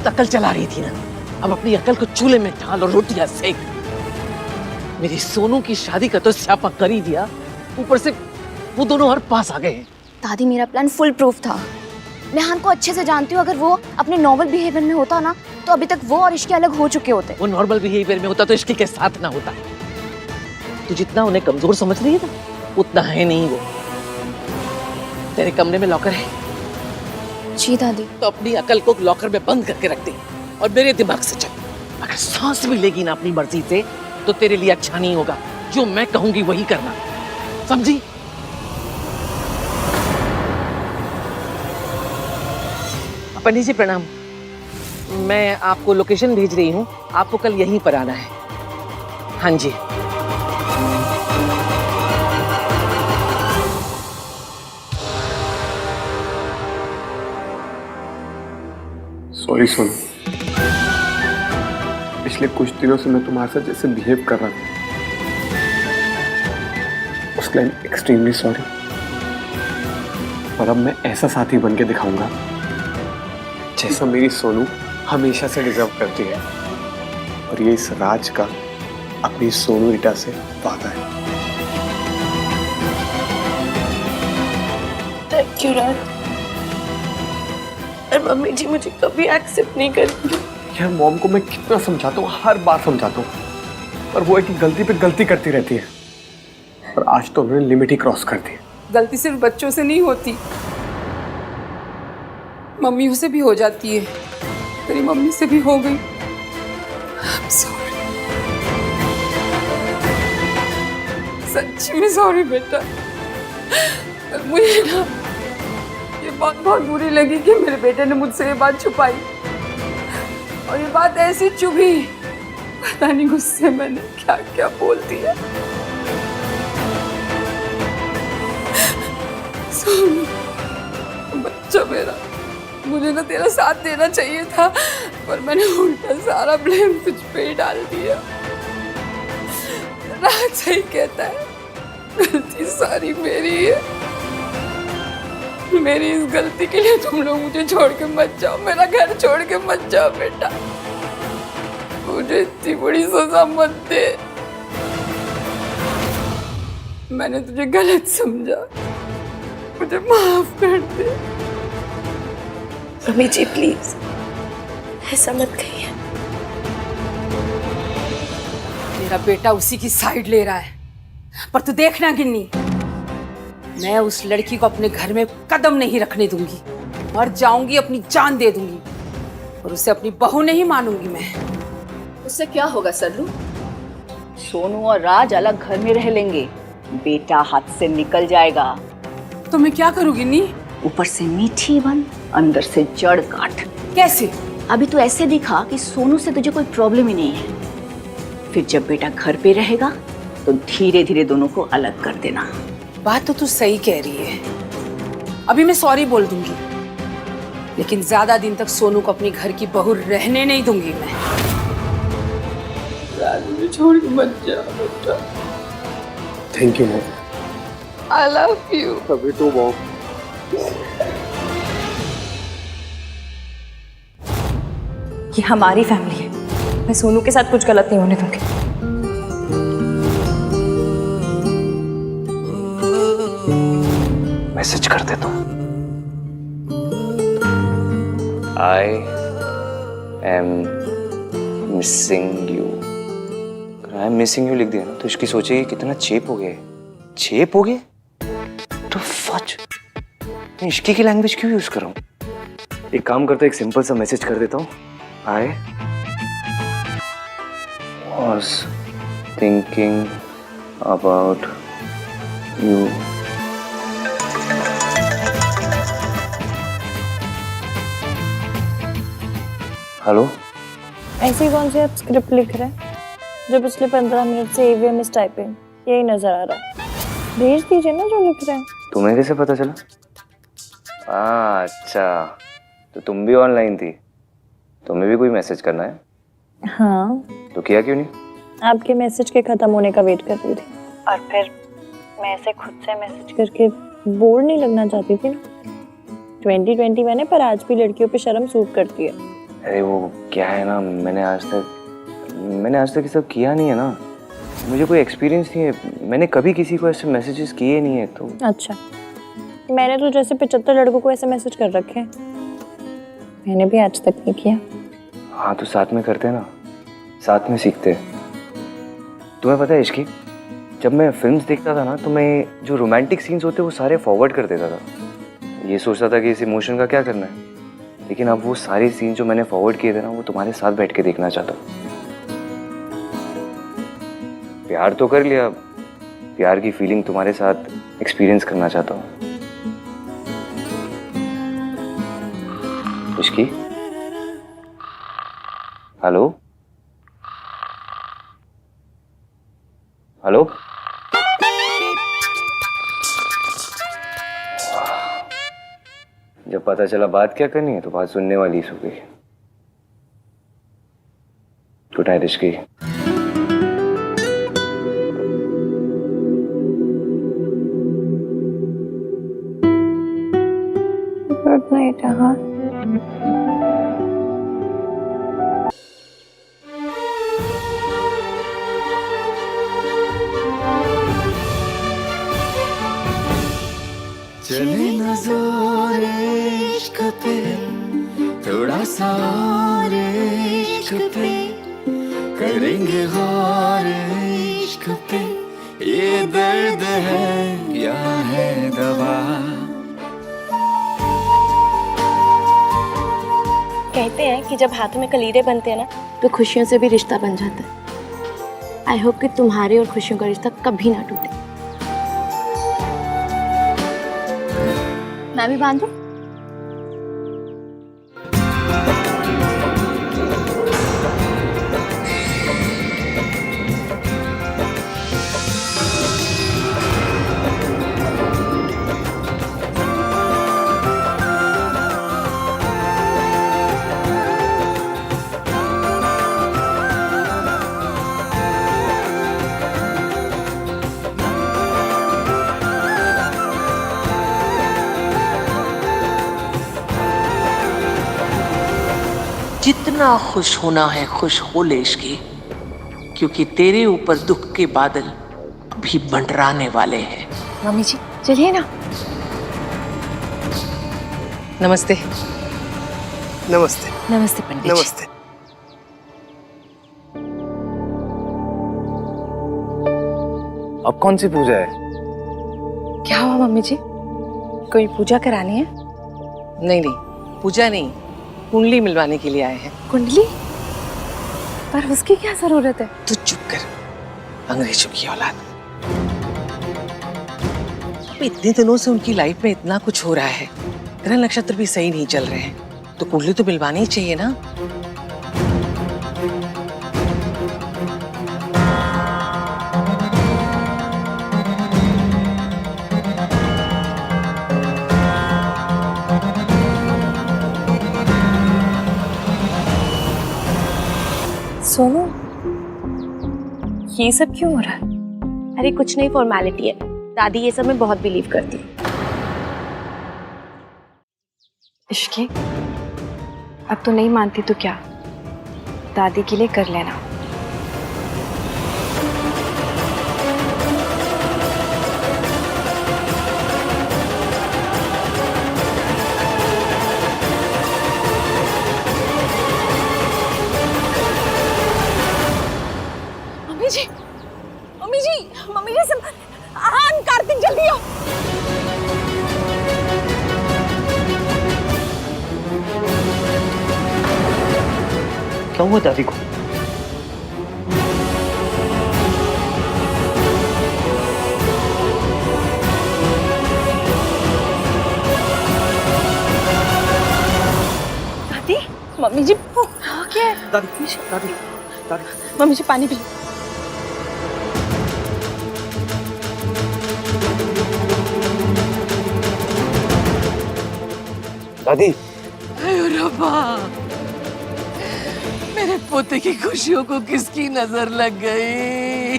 वक्त अकल चला रही थी ना, अब अपनी अकल को चूल्हे में डाल और रोटियां सेक। मेरी सोनू की शादी का तो स्यापा कर ही दिया, ऊपर से वो दोनों और पास आ गए हैं। दादी मेरा प्लान फुल प्रूफ था। मैं हान को अच्छे से जानती हूँ, अगर वो अपने नॉर्मल बिहेवियर में होता ना तो अभी तक वो और इश्की अलग हो चुके होते। वो नॉर्मल बिहेवियर में होता तो इश्की के साथ ना होता। तू जितना उन्हें कमजोर समझ रही है ना, उतना है नहीं वो। तेरे कमरे में लॉकर है? जी दादी। तो अपनी अकल को लॉकर में बंद करके रख दे और मेरे दिमाग से चल। अगर सांस भी लेगी ना अपनी मर्जी से तो तेरे लिए अच्छा नहीं होगा। जो मैं कहूंगी वही करना, समझी? पंडित जी प्रणाम। मैं आपको लोकेशन भेज रही हूँ, आपको कल यहीं पर आना है। हाँ जी। सॉरी सोनू, पिछले कुछ दिनों से मैं तुम्हारे साथ जैसे बिहेव कर रहा था, उसके लिए एक्सट्रीमली सॉरी। और अब मैं ऐसा साथी बन के दिखाऊंगा जैसा मेरी सोनू हमेशा से डिजर्व करती है। और ये इस राज का अपनी सोनू रीटा से वादा है। थैंक यू राज। और मम्मी जी मुझे कभी एक्सेप्ट नहीं करेंगी। यार मॉम को मैं कितना समझाता हूँ, हर बार समझाता हूँ, पर वो एक गलती पे गलती करती रहती है। और आज तो उन्होंने लिमिट ही क्रॉस कर दी। गलती सिर्फ बच्चों से नहीं होती, मम्मियों से भी हो जाती है। तेरी मम्मी से भी हो गई। I'm sorry. सच्ची में सॉरी बेटा। मुझे ना ये बात बहुत बुरी लगी कि मेरे बेटे ने मुझसे ये बात छुपाई, और ये बात ऐसी चुभी, पता नहीं गुस्से मैंने क्या क्या बोल दिया। सोनू बच्चा मेरा, मुझे ना तेरा साथ देना चाहिए था, पर मैंने उल्टा सारा ब्लेम तुझ पे ही डाल दिया। राज सही कहता है, गलती सारी मेरी है। मेरी इस गलती के लिए तुम लोग मुझे छोड़ के मत जाओ, मेरा घर छोड़ के मत जाओ बेटा। मुझे इतनी बड़ी सजा मत दे। मैंने तुझे गलत समझा, मुझे माफ कर दे। मम्मी जी प्लीज ऐसा मत कहिए। मेरा बेटा उसी की साइड ले रहा है, पर तू देखना गिन्नी, मैं उस लड़की को अपने घर में कदम नहीं रखने दूंगी। मर जाऊंगी, अपनी जान दे दूंगी, और उसे अपनी बहू नहीं मानूंगी मैं। उससे क्या होगा सल्लू? सोनू और राज अलग घर में रह लेंगे, बेटा हाथ से निकल जाएगा। तो मैं क्या करूँ गिन्नी? ऊपर से मीठी बन, अंदर से जड़ काट। कैसे? अभी तो ऐसे दिखा कि सोनू से तुझे कोई प्रॉब्लम ही नहीं है। फिर जब बेटा घर पे रहेगा तो धीरे धीरे दोनों को अलग कर देना। बात तो तू सही कह रही है। अभी मैं सॉरी बोल दूंगी, लेकिन ज्यादा दिन तक सोनू को अपनी घर की बहू रहने नहीं दूंगी मैं। मुझे छोड़ के मत जा बेटा। Thank you mom. I love you. तभी तो मॉम। ये हमारी फैमिली है, मैं सोनू के साथ कुछ गलत नहीं होने दूंगी। मैसेज कर देता हूँ। I am missing you. I am missing you लिख दिया ना तो इसकी सोचेगी कितना चेप हो गया। चेप हो गया तो फच, मैं इश्की की लैंग्वेज क्यों यूज कर रहा हूँ? एक काम करता, एक सिंपल सा मैसेज कर देता हूँ। I was thinking about you. Hello. ऐसी कौन सी आप स्क्रिप्ट लिख रहे हैं जो पिछले 15 मिनट से AVM इज टाइपिंग यही नजर आ रहा है? भेज दीजिए ना जो लिख रहे हैं। तुम्हें कैसे पता चला? अच्छा, तो तुम भी ऑनलाइन थी, तुम्हें भी कोई मैसेज करना है? हाँ। तो किया क्यों नहीं? आपके मैसेज के खत्म होने का वेट कर रही थी, और फिर मैं ऐसे खुद से मैसेज करके बोर नहीं लगना चाहती थी ना। 2020 मैंने, पर आज भी लड़कियों पे शर्म सूट करती है। अरे वो क्या है ना, मैंने आज तक ये सब किया नहीं है ना, मुझे कोई एक्सपीरियंस नहीं है, मैंने कभी किसी को ऐसे मैसेजेस किए नहीं है तो। अच्छा, मैंने तो जैसे 75 लड़कों को ऐसे मैसेज कर रखे हैं, मैंने भी आज तक नहीं किया। हाँ तो साथ में करते हैं ना, साथ में सीखते हैं। तुम्हें पता है इश्की, जब मैं फिल्म्स देखता था ना तो मैं जो रोमांटिक सीन्स होते वो सारे फॉरवर्ड कर देता था, ये सोचता था कि इस इमोशन का क्या करना है, लेकिन अब वो सारे सीन जो मैंने फॉरवर्ड किए थे ना वो तुम्हारे साथ बैठ के देखना चाहता हूँ। प्यार तो कर लिया, प्यार की फीलिंग तुम्हारे साथ एक्सपीरियंस करना चाहता हूँ। इश्की, हेलो हेलो, जब पता चला बात क्या करनी है तो बात सुनने वाली ही हो गई। Good night Ishki. Good night. हाँ, चले न जोर इश्क पे, थोड़ा सा और इश्क पे, करेंगे गौर इश्क पे, ये दर्द है या है दवा। कहते हैं कि जब हाथों में कलीरे बनते हैं ना तो खुशियों से भी रिश्ता बन जाता है। आई होप कि तुम्हारे और खुशियों का रिश्ता कभी ना टूटे। मैं भी बांधूं? जितना खुश होना है खुश हो ले इश्की, क्योंकि तेरे ऊपर दुख के बादल अभी मंडराने वाले हैं। मम्मी जी चलिए ना। नमस्ते। नमस्ते। नमस्ते पंडित जी। नमस्ते। अब कौन सी पूजा है? क्या हुआ मम्मी जी, कोई पूजा करानी है? नहीं नहीं, पूजा नहीं, कुंडली मिलवाने के लिए आए हैं। कुंडली? पर उसकी क्या जरूरत है? तू चुप कर, अंग्रेजों की औलाद। इतने दिनों से उनकी लाइफ में इतना कुछ हो रहा है, ग्रह नक्षत्र भी सही नहीं चल रहे हैं, तो कुंडली तो मिलवानी ही चाहिए ना। सोनू, ये सब क्यों हो रहा है? अरे कुछ नहीं, फॉर्मेलिटी है। दादी ये सब में बहुत बिलीव करती है। इश्की, अब तो नहीं मानती तो क्या, दादी के लिए कर लेना। मम्मी जी सब आन, कार्तिक जल्दी आओ। क्या हुआ दादी को? दादी, मम्मी जी क्या है? दादी, दादी, दादी, मम्मी जी पानी पी। दादी, रब्बा, मेरे पोते की खुशियों को किसकी नजर लग गई?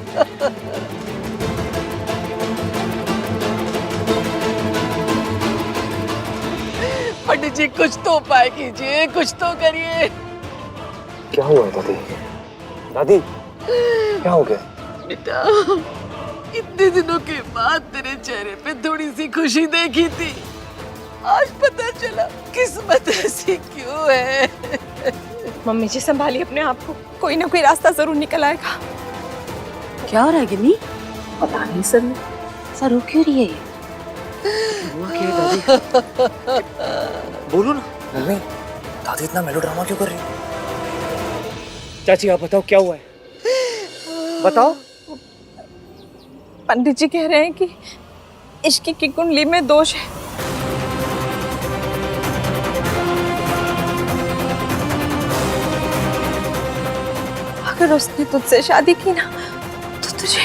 पंडित जी कुछ तो उपाय कीजिए, कुछ तो करिए। क्या हुआ है दादी? दादी क्या हो गया? बेटा, इतने दिनों के बाद तेरे चेहरे पे थोड़ी सी खुशी देखी थी, आज पता चला किस्मत ऐसी क्यों है। मम्मी जी संभालिए अपने आप को, कोई ना कोई रास्ता जरूर निकल आएगा। क्या हो रहा है गिन्नी? पता नहीं सर, सर रो क्यों रही है ये? हुआ क्या है दादी? बोलो ना। मम्मी, दादी इतना मेलोड्रामा क्यों कर रही है? चाची आप बताओ क्या हुआ है? बताओ। पंडित जी कह रहे हैं कि इश्क की कुंडली में दोष है। अगर उसने तुझसे शादी की ना तो तुझे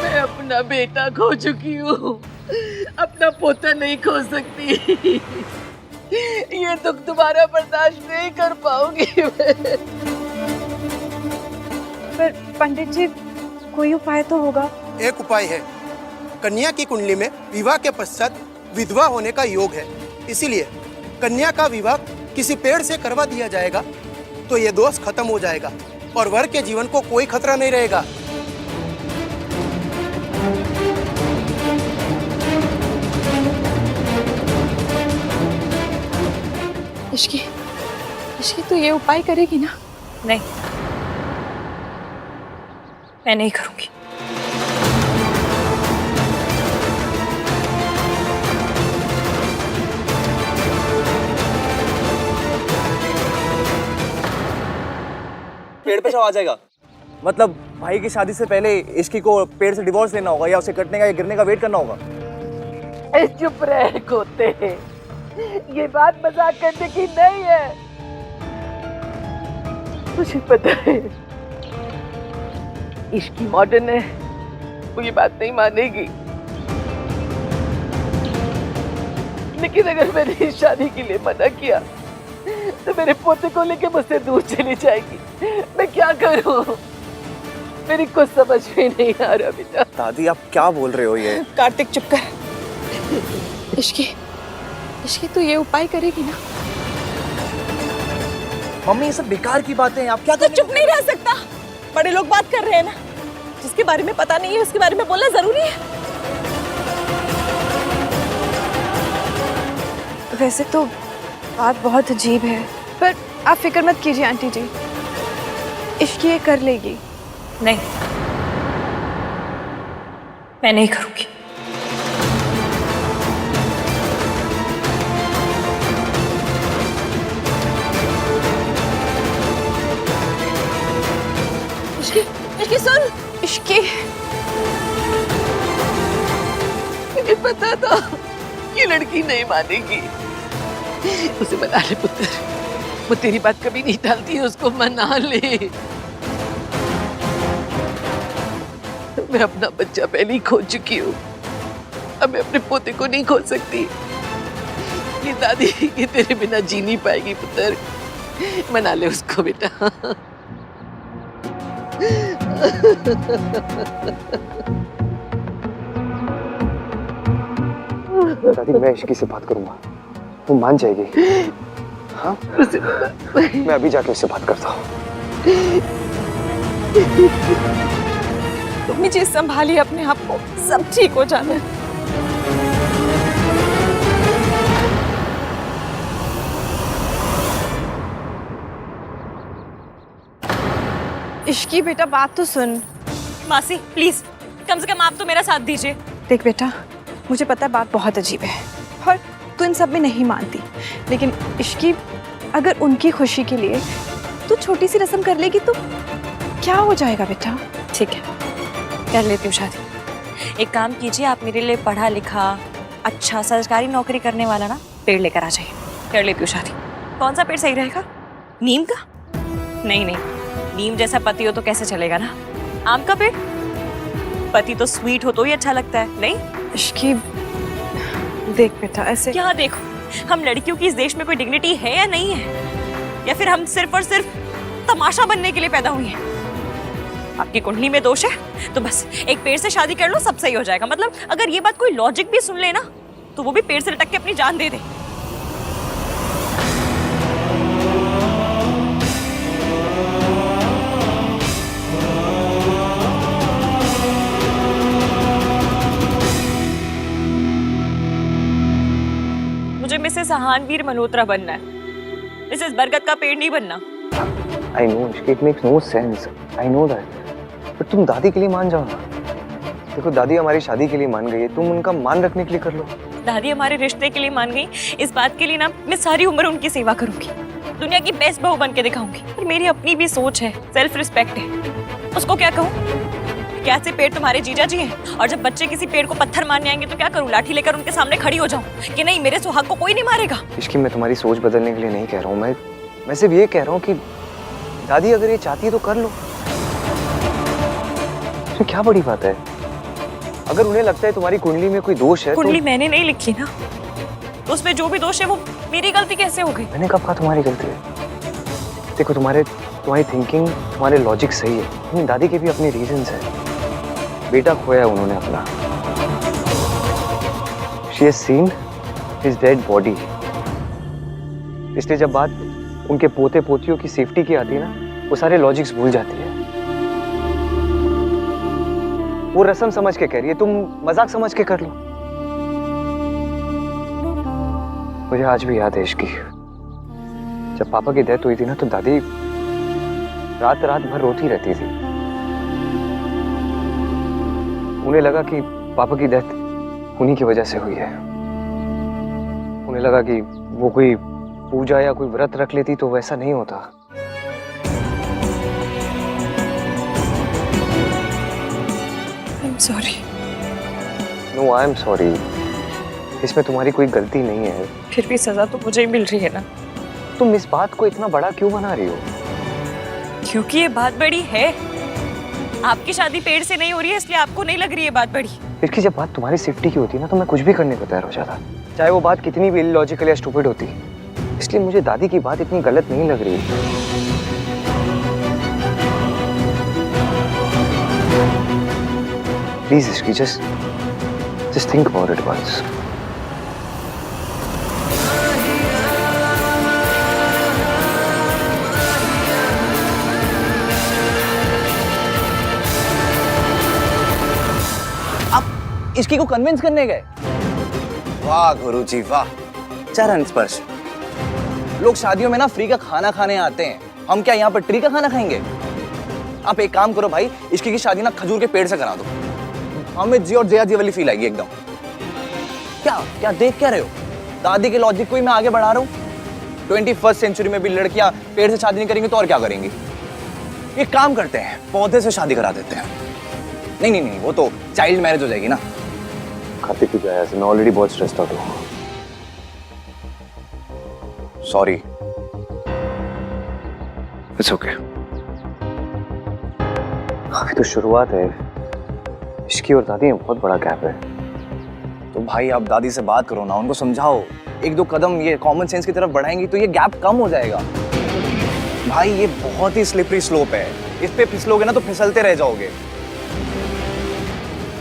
मैं अपना बेटा खो चुकी हूँ, अपना पोता नहीं खो सकती। ये दुख दोबारा बर्दाश्त नहीं कर पाऊंगी मैं। पर पंडित जी कोई उपाय तो होगा। एक उपाय है, कन्या की कुंडली में विवाह के पश्चात विधवा होने का योग है, इसीलिए कन्या का विवाह किसी पेड़ से करवा दिया जाएगा तो ये दोष खत्म हो जाएगा और वर के जीवन को कोई खतरा नहीं रहेगा। इश्की तो ये उपाय करेगी ना? नहीं, मैं नहीं करूंगी। पेड़ पे आ जाएगा मतलब भाई की शादी से पहले इश्की को पेड़ से डिवोर्स लेना होगा या उसे कटने का या गिरने का वेट करना होगा। चुप रह कोते, ये बात मजाक करने की नहीं है। मुझे पता है इश्की मॉडर्न है, वो ये बात नहीं मानेगी, लेकिन अगर मैंने इस शादी के लिए मना किया तो मेरे पोते को लेके मुझसे दूर चली जाएगी। मैं क्या करूं? मेरी कुछ समझ में नहीं आ रहा बेटा। दादी आप क्या बोल रहे हो ये? कार्तिक चुप कर। इश्की तो ये उपाय करेगी ना? मम्मी ये सब बेकार की बातें हैं, आप क्या तो चुप नहीं रह सकता। बड़े लोग बात कर रहे हैं ना, जिसके बारे में पता नहीं है उसके बारे में बोलना जरूरी है। वैसे तो बात बहुत अजीब है, पर आप फिक्र मत कीजिए आंटी जी, इश्की ये कर लेगी। नहीं, मैं नहीं करूंगी। इश्की सुन। इश्की, मुझे पता था ये लड़की नहीं मानेगी। उसे मना ले पुत्र, वो तेरी बात कभी नहीं टालती, उसको मना ले। मैं अपना बच्चा पहले ही खो चुकी हूँ, अब मैं अपने पोते को नहीं खो सकती। ये दादी ये तेरे बिना जी नहीं पाएगी पुत्र, मना ले उसको बेटा। दादी मैं इश्की से बात करूंगा, वो मान जाएगी। हाँ मैं अभी जाके उससे बात करता हूँ। मम्मी जी संभालिए अपने आप को, सब ठीक हो जाना है। इश्की बेटा बात तो सुन। मासी प्लीज कम से कम आप तो मेरा साथ दीजिए। देख बेटा, मुझे पता है बात बहुत अजीब है और तू इन सब में नहीं मानती, लेकिन इश्की अगर उनकी खुशी के लिए तू छोटी सी रस्म कर लेगी तो क्या हो जाएगा बेटा? ठीक है, कर लेती हूँ शादी। एक काम कीजिए, आप मेरे लिए पढ़ा लिखा अच्छा सरकारी नौकरी करने वाला ना पेड़ लेकर आ जाइए, कर लेती हूँ शादी। कौन सा पेड़ सही रहेगा? नीम का? नहीं नहीं, नीम जैसा पति हो तो कैसे चलेगा ना। आम का पेड़? पति तो स्वीट हो तो ही अच्छा लगता है। नहीं इश्की देख बेटा, ऐसे क्या देखो, हम लड़कियों की इस देश में कोई डिग्निटी है या नहीं है, या फिर हम सिर्फ और सिर्फ तमाशा बनने के लिए पैदा हुई हैं? आपकी कुंडली में दोष है तो बस एक पेड़ से शादी कर लो, सब सही हो जाएगा। मतलब अगर ये बात कोई लॉजिक भी सुन ले ना तो वो भी पेड़ से लटक के अपनी जान दे दे। मुझे मिसेस आहानवीर मल्होत्रा बनना है, मिसेस बरगद का पेड़ नहीं बनना। आई नो इश्की, it makes no sense, I know that, but तुम दादी के लिए मान जाओ ना। देखो दादी हमारी शादी के लिए मान गई है, तुम उनका मान रखने के लिए कर लो। दादी हमारे रिश्ते के लिए मान गई, इस बात के लिए ना मैं सारी उम्र उनकी सेवा करूंगी, दुनिया की बेस्ट बहू बन के दिखाऊंगी। पर मेरी अपनी भी सोच है, सेल्फ रिस्पेक्ट है, उसको क्या कहूँ? क्या ऐसे पेड़ तुम्हारे जीजा जी हैं? और जब बच्चे किसी पेड़ को पत्थर मारने आएंगे तो क्या करूँ? लाठी लेकर उनके सामने खड़ी हो जाऊँ कि नहीं मेरे सुहाग को कोई नहीं मारेगा? इश्की मैं तुम्हारी सोच बदलने के लिए नहीं कह रहा हूँ, मैं सिर्फ ये कह रहा हूँ कि दादी अगर ये चाहती है तो कर लो, इसमें क्या बड़ी बात है? अगर उन्हें लगता है तुम्हारी कुंडली में कोई दोष है, कुंडली मैंने नहीं लिखी ना, तो उसमें जो भी दोष है वो मेरी गलती कैसे हो गई? मैंने कब कहा तुम्हारी गलती है? देखो तुम्हारी थिंकिंग, तुम्हारे लॉजिक सही है, लेकिन दादी के भी अपने रीजंस हैं। बेटा खोया उन्होंने अपना, she has seen his dead body, इसलिए जब बात उनके पोते पोतियों की सेफ्टी की आती है ना, वो सारे लॉजिक्स भूल जाती है। वो रस्म समझ के कह रही है, तुम मजाक समझ के कर लो। मुझे आज भी याद है इश्की, जब पापा की डेथ हुई थी ना, तो दादी रात रात भर रोती रहती थी। उन्हें लगा कि पापा की डेथ उन्हीं की वजह से हुई है। उन्हें लगा कि वो कोई पूजा या कोई व्रत रख लेती तो वैसा नहीं होता। I'm sorry. No, I am sorry. इसमें तुम्हारी कोई गलती नहीं है। फिर भी सजा तो मुझे ही मिल रही है ना। तुम इस बात को इतना बड़ा क्यों बना रही हो? क्योंकि ये बात बड़ी है। आपकी शादी पेड़ से नहीं हो रही है, इसलिए आपको नहीं लग रही है बात बड़ी। इसकी जब बात तुम्हारी सेफ्टी की होती है ना, तो मैं कुछ भी करने को तैयार हो जाता, चाहे वो बात कितनी भी इलॉजिकल या स्टूपिड होती। इसलिए मुझे दादी की बात इतनी गलत नहीं लग रही। प्लीज इसकी just think about it once. इसकी को कन्विंस करने गए? वाह गुरुजी वाह, चरण स्पर्श। लोग शादियों में ना फ्री का खाना खाने आते हैं, हम क्या यहाँ पर ट्री का खाना खाएंगे? आप एक काम करो भाई, इसकी की शादी ना खजूर के पेड़ से करा दो, हमें जी और जया जी वाली फील आएगी एकदम। क्या क्या देख क्या रहे हो? दादी के लॉजिक को ही मैं आगे बढ़ा रहा हूँ। 21st सेंचुरी में भी लड़कियां पेड़ से शादी नहीं करेंगी तो और क्या करेंगी? ये काम करते हैं, पौधे से शादी करा देते हैं। नहीं नहीं नहीं, वो तो चाइल्ड मैरिज हो जाएगी ना। कार्तिक की वजह से मैं ऑलरेडी बहुत स्ट्रेस्ड आउट हूँ। सॉरी। It's okay. अभी तो शुरुआत है, इसकी और दादी में बहुत बड़ा गैप है। तो भाई आप दादी से बात करो ना, उनको समझाओ, एक दो कदम ये कॉमन सेंस की तरफ बढ़ाएंगी तो ये गैप कम हो जाएगा। भाई ये बहुत ही स्लिपरी स्लोप है, इस पे फिसलोगे ना तो फिसलते रह जाओगे।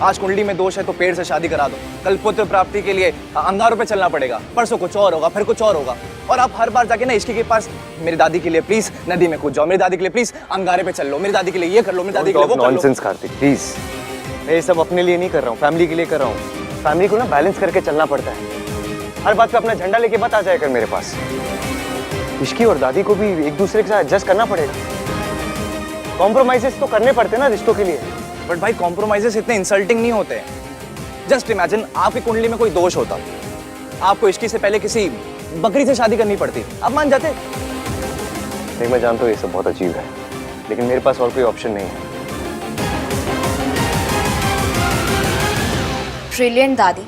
आज कुंडली में दोष है तो पेड़ से शादी करा दो, कल पुत्र प्राप्ति के लिए अंगारों पे चलना पड़ेगा, परसों कुछ और होगा, फिर कुछ और होगा, और आप हर बार जाके ना इसकी के पास मेरी दादी के लिए प्लीज नदी में कूद जाओ, मेरी दादी के लिए प्लीज अंगारे पे चल लो, मेरी दादी के लिए ये कर लो, मेरी दादी के लिए वो कर लो। नॉनसेंस कार्तिक प्लीज, मैं ये सब अपने लिए नहीं कर रहा हूँ, फैमिली के लिए कर रहा हूँ। फैमिली को ना बैलेंस करके चलना पड़ता है, हर बात पे अपना झंडा लेके मत आ जाए कर मेरे पास। इसकी और दादी को भी एक दूसरे के साथ एडजस्ट करना पड़ेगा, कॉम्प्रोमाइजेस तो करने पड़ते हैं ना रिश्तों के लिए। बट भाई कॉम्प्रोमाइजेस इतने इंसल्टिंग नहीं होते। जस्ट इमेजिन आपकी कुंडली में कोई दोष होता, आपको इसकी से पहले किसी बकरी से शादी करनी पड़ती, आप मान जाते? नहीं, मैं जानता हूँ ये सब बहुत अजीब है, लेकिन मेरे पास और कोई ऑप्शन नहीं है। ब्रिलियंट दादी,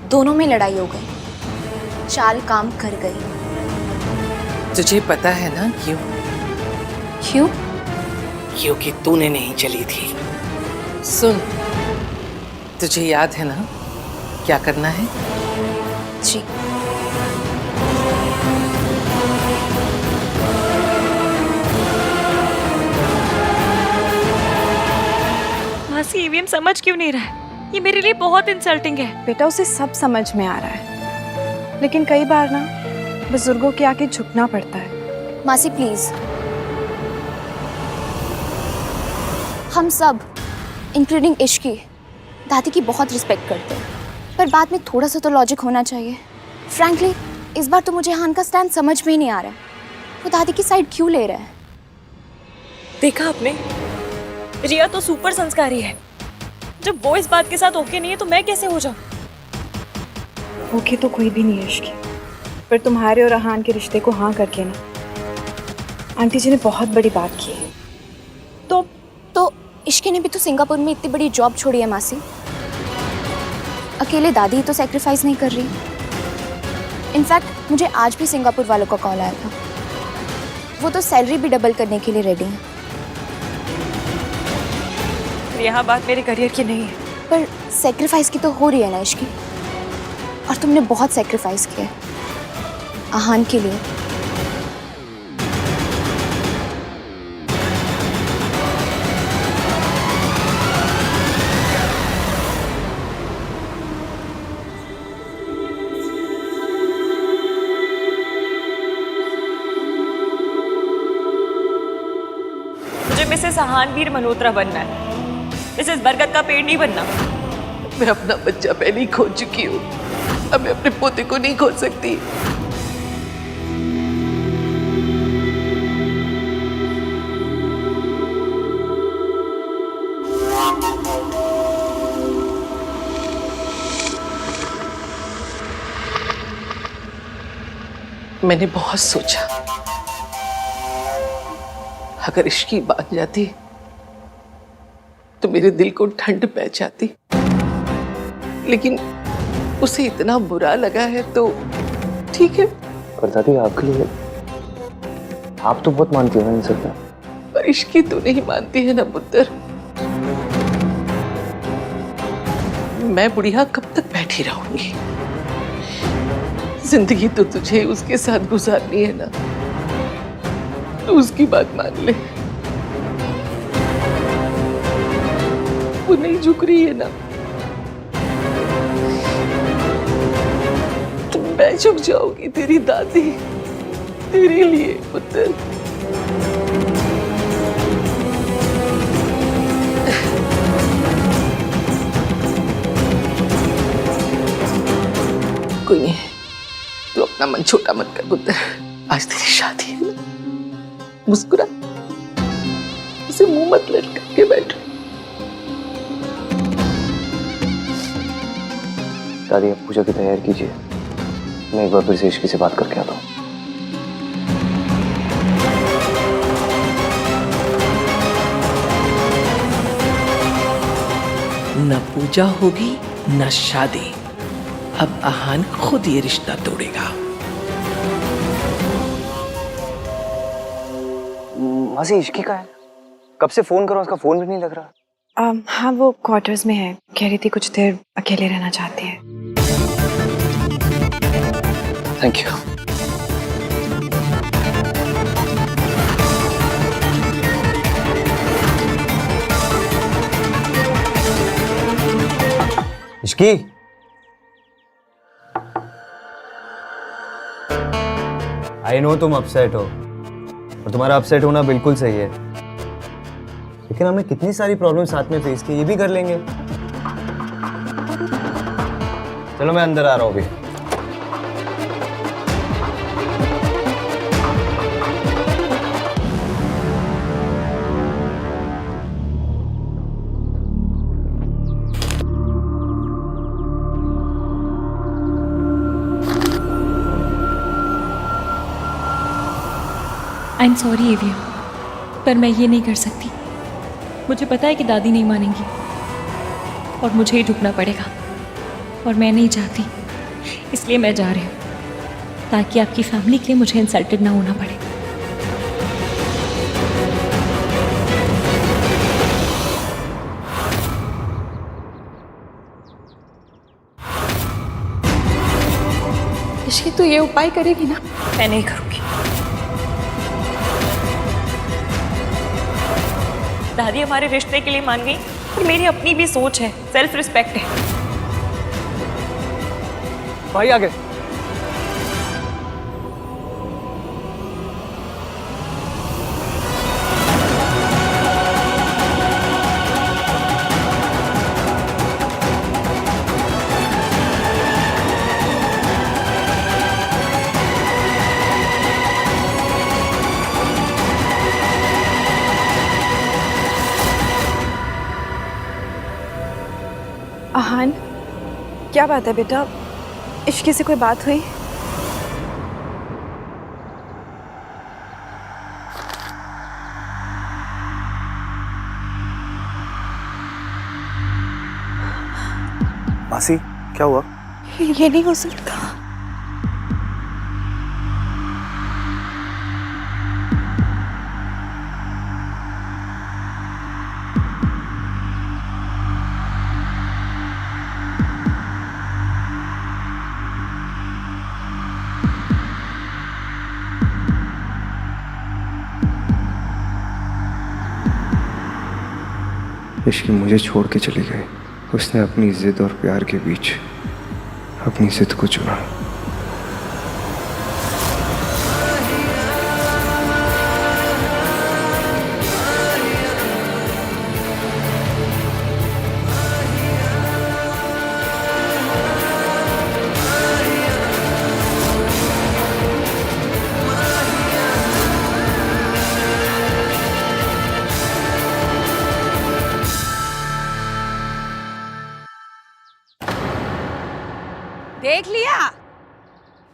दोनों में लड़ाई हो गई, चाल काम कर गई। तुझे पता है ना क्यों? क्यों? क्योंकि तूने नहीं चली थी। सुन, तुझे याद है ना क्या करना है? जी। मासी ईवीएम समझ क्यों नहीं रहा है? ये मेरे लिए बहुत इंसल्टिंग है। बेटा उसे सब समझ में आ रहा है, लेकिन कई बार ना बुजुर्गों के आगे झुकना पड़ता है। मासी प्लीज, हम सब इंक्लूडिंग इश्की दादी की बहुत रिस्पेक्ट करते हैं, पर बाद में थोड़ा सा तो लॉजिक होना चाहिए। फ्रैंकली इस बार तो मुझे हान का स्टैंड समझ में ही नहीं आ रहा है। वो दादी की साइड क्यों ले रहा है? देखा आपने, रिया तो सुपर संस्कारी है। जब वो इस बात के साथ ओके नहीं है तो मैं कैसे हो जाऊं? ओके तो कोई भी नहीं है इश्की, पर तुम्हारे और अहान के रिश्ते को हाँ करके ना आंटी जी ने बहुत बड़ी बात की है। तो इश्की ने भी तो सिंगापुर में इतनी बड़ी जॉब छोड़ी है मासी। अकेले दादी तो सैक्रिफाइस नहीं कर रही। इनफैक्ट मुझे आज भी सिंगापुर वालों का कॉल आया था, वो तो सैलरी भी डबल करने के लिए रेडी हैं। यहाँ बात मेरे करियर की नहीं है। पर सैक्रिफाइस की तो हो रही है ना इश्की, और तुमने बहुत सैक्रिफाइस किया है अहान के लिए। मुझे मिसेस अहानवीर मल्होत्रा बनना है, मिसेस बरगद का पेड़ नहीं बनना। मैं अपना बच्चा पहले ही खो चुकी हूँ, अब मैं अपने पोते को नहीं खो सकती। मैंने बहुत सोचा, अगर इश्की बात जाती तो मेरे दिल को ठंड पै जाती, लेकिन उसे इतना बुरा लगा है तो ठीक है। पर दादी आपके लिए आप तो बहुत मानती हो ना इन सब में। पर इश्की तो नहीं मानती है ना पुत्र। मैं बुढ़िया कब तक बैठी रहूंगी? जिंदगी तो तुझे उसके साथ गुजारनी है ना, तो उसकी बात मान ले। वो नहीं झुक रही है ना, तो मैं झुक जाऊंगी तेरी दादी, तेरे लिए पुत्र। कोई नहीं, तू अपना मन छोटा मत कर पुत्र। आज तेरी शादी है ना, मुस्कुरा, उसे मुंह मत लटका के बैठो। दादी आप पूजा की तैयारी कीजिए, मैं एक बार फिर से इश्की से बात करके आता हूँ। न पूजा होगी न शादी, अब अहान खुद ये रिश्ता तोड़ेगा। मासी इश्की का है, कब से फोन करो उसका फोन भी नहीं लग रहा। हाँ वो क्वार्टर्स में है, कह रही थी कुछ देर अकेले रहना चाहती है। Thank you. Ishki, I know तुम अपसेट हो, और तुम्हारा अपसेट होना बिल्कुल सही है, लेकिन हमने कितनी सारी प्रॉब्लम साथ में फेस की, ये भी कर लेंगे। चलो मैं अंदर आ रहा हूँ अभी। आई एम सॉरी एवियम, पर मैं ये नहीं कर सकती। मुझे पता है कि दादी नहीं मानेंगी और मुझे ही झुकना पड़ेगा, और मैं नहीं चाहती, इसलिए मैं जा रही हूँ ताकि आपकी फैमिली के लिए मुझे इंसल्टेड ना होना पड़े। इश्की तो ये उपाय करेगी ना? मैं नहीं करूँगी। दादी हमारे रिश्ते के लिए मान गई, पर मेरी अपनी भी सोच है, सेल्फ रिस्पेक्ट है। भाई आ गए। आहान, क्या बात है बेटा? इश्की से कोई बात हुई? मासी क्या हुआ? ये नहीं हो सकता। इश्की मुझे छोड़ के चली गई। उसने अपनी जिद और प्यार के बीच अपनी जिद को चुना।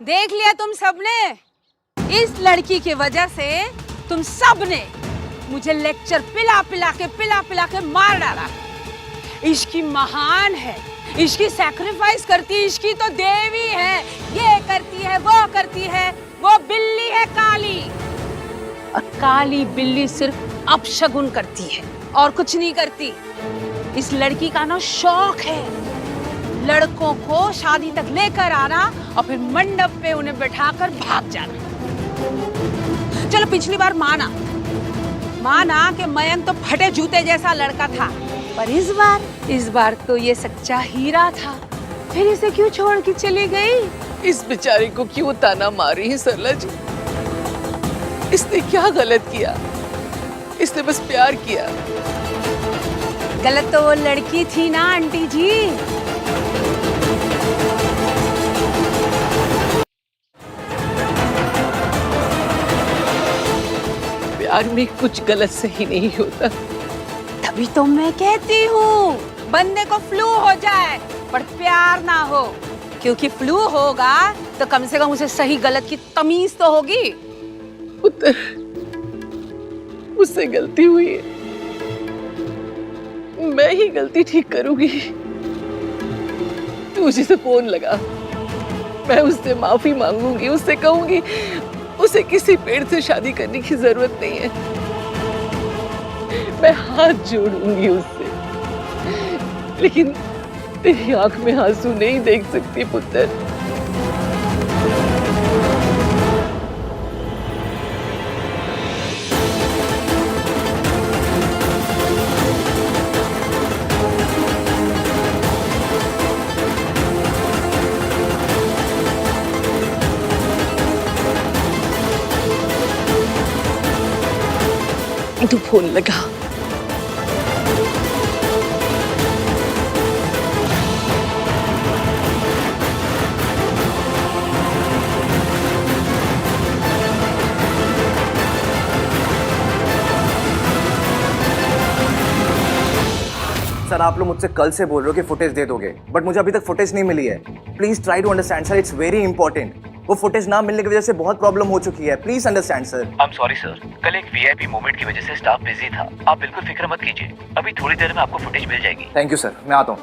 देख लिया तुम सबने। इस लड़की की वजह से तुम सबने मुझे लेक्चर पिला पिला के मार डाला। इश्की महान है, इश्की सैक्रिफाइस करती है, इश्की तो देवी है। ये करती है, वो बिल्ली है काली। और काली बिल्ली सिर्फ अपशगुन करती है और कुछ नहीं करती। इस लड़की का ना शौक है लड़कों को शादी तक लेकर आना और फिर मंडप पे उन्हें बैठाकर भाग जाना। चलो पिछली बार माना कि मयंक तो फटे जूते जैसा लड़का था, पर इस बार तो ये सच्चा हीरा था। फिर इसे क्यों छोड़ के चली गई? इस बेचारे को क्यों ताना मारी है सरला जी? इसने क्या गलत किया? इसने बस प्यार किया। गलत तो वो लड़की थी ना आंटी जी। प्यार में कुछ गलत सही नहीं होता। तभी तो मैं कहती हूँ बंदे को फ्लू हो जाए पर प्यार ना हो, क्योंकि फ्लू होगा तो कम से कम उसे सही गलत की तमीज तो होगी। पुत्र, मुझसे गलती हुई है, मैं ही गलती ठीक करूंगी। तू उसी से फोन लगा, मैं उससे माफी मांगूंगी, उससे कहूंगी उसे किसी पेड़ से शादी करने की जरूरत नहीं है। मैं हाथ जोड़ूंगी उससे, लेकिन तेरी आंख में आंसू नहीं देख सकती पुत्र। तू फोन लगा। सर आप लोग मुझसे कल से बोल रहे हो कि फुटेज दे दोगे, बट मुझे अभी तक फुटेज नहीं मिली है। Please try to understand sir, it's very important. वो फुटेज ना मिलने की वजह से बहुत प्रॉब्लम हो चुकी है। Please understand sir. I am sorry sir, कल एक वीआईपी मोमेंट की वजह से स्टाफ बिजी था। आप बिल्कुल फिक्र मत कीजिए, अभी थोड़ी देर में आपको फुटेज मिल जाएगी। थैंक यू सर, मैं आता हूँ।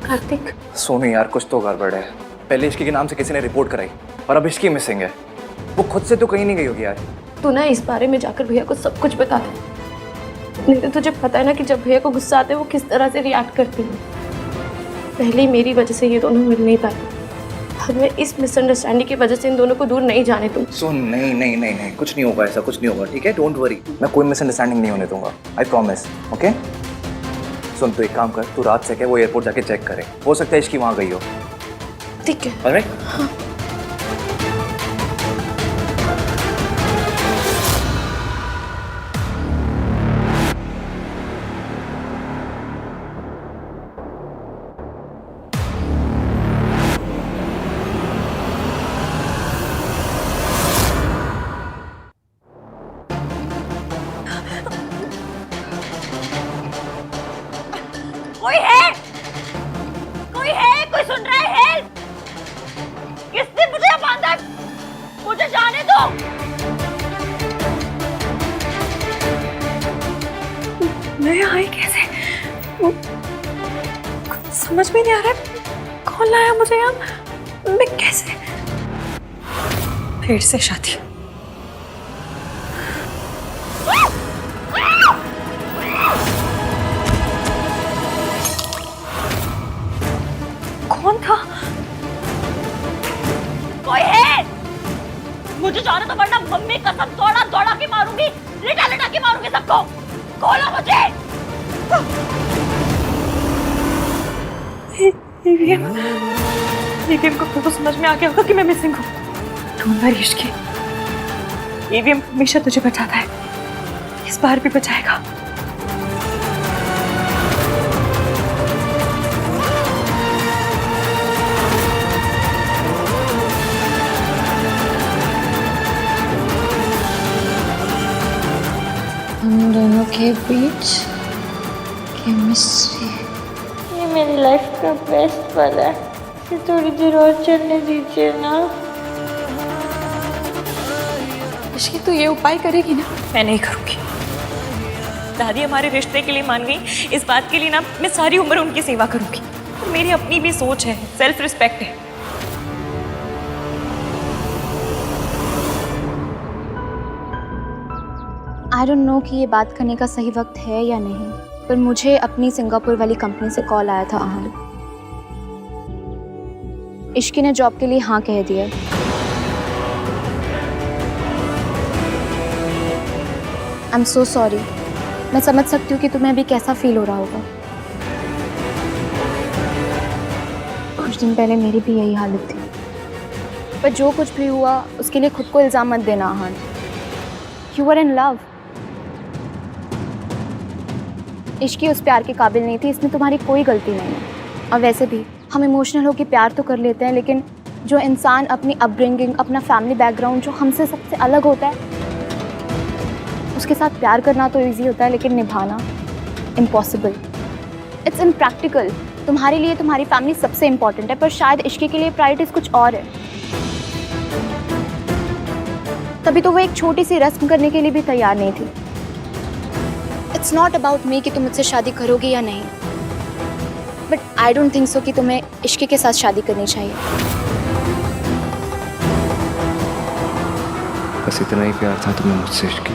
कार्तिक, सोनू यार कुछ तो गड़बड़ है। पहले इश्की के नाम से किसी ने रिपोर्ट कराई और अब इश्की मिसिंग है। वो खुद से तो कहीं नहीं गई होगी यार। तू ना इस बारे में जाकर भैया को सब कुछ बता दे। नहीं तो तुझे पता है ना कि जब भैया को गुस्सा आते है वो किस तरह से रिएक्ट करती है। पहले ही मेरी वजह से ये दोनों मिल नहीं पाए, अब मैं इस मिसअंडरस्टैंडिंग की वजह से इन दोनों को दूर नहीं जाने दूँ। सुन, नहीं नहीं नहीं नहीं, कुछ नहीं होगा, ऐसा कुछ नहीं होगा, ठीक है? डोंट वरी, मैं कोई मिसअंडरस्टैंडिंग नहीं होने दूंगा, आई प्रॉमिस। ओके सुन, तू एक काम कर, तू रात से क्या वो एयरपोर्ट जाके चेक करे, हो सकता है इसकी वहां गई हो। ठीक है। ऑलराइट? हाँ। कोई है? कोई है? कोई सुन रहा है? हेल्प! किसने मुझे बांधा? मुझे जाने दो। मैं आई कैसे? कुछ समझ में नहीं आ रहा है। कौन लाया मुझे यहाँ? मैं कैसे? फिर से शादी। कौन था? कोई है? मुझे जाने तो, वरना मम्मी कसम दौड़ा दौड़ा के मारूंगी, लिटा लिटा के मारूंगी सबको। खोलो मुझे। ईवीएम को तो समझ में आ गया होगा कि मैं मिसिंग हूँ। ढूंढ रही इश्की। ईवीएम हमेशा तुझे बचाता है, इस बार भी बचाएगा। हम दोनों के बीच केमिस्ट्री। ये मेरी लाइफ का बेस्ट पल है, इसे थोड़ी देर और चलने दीजिए ना। इश्की, तू ये उपाय करेगी ना? मैं नहीं करूंगी। दादी हमारे रिश्ते के लिए मान गई, इस बात के लिए ना मैं सारी उम्र उनकी सेवा करूंगी। तो मेरी अपनी भी सोच है, सेल्फ रिस्पेक्ट है। आई डोंट नो कि ये बात करने का सही वक्त है या नहीं, पर मुझे अपनी सिंगापुर वाली कंपनी से कॉल आया था आहान। इश्की ने जॉब के लिए हाँ कह दिया। I am so sorry. मैं समझ सकती हूँ कि तुम्हें अभी कैसा फील हो रहा होगा। कुछ दिन पहले मेरी भी यही हालत थी, पर जो कुछ भी हुआ उसके लिए खुद को इल्ज़ाम मत देना Aahan. You are in love. इश्की उस प्यार के काबिल नहीं थी, इसमें तुम्हारी कोई गलती नहीं है। और वैसे भी हम इमोशनल होकर प्यार तो कर लेते हैं, लेकिन जो इंसान अपनी अपब्रिंगिंग, अपना फैमिली बैकग्राउंड जो हमसे सबसे अलग होता है, उसके साथ प्यार करना तो इजी होता है, लेकिन निभाना इम्पॉसिबल। It's impractical. तुम्हारे लिए तुम्हारी फैमिली सबसे इम्पॉर्टेंट है, पर शायद इश्की के लिए प्रायोरिटीज कुछ और है। तभी तो वो एक छोटी सी रस्म करने के लिए भी तैयार नहीं थी। इट्स नॉट अबाउट मी कि तुम मुझसे शादी करोगी या नहीं, but I don't think so कि तुम्हें इश्की के साथ शादी करनी चाहिए। बस इतना ही प्यार था तुम्हें मुझसे इश्की,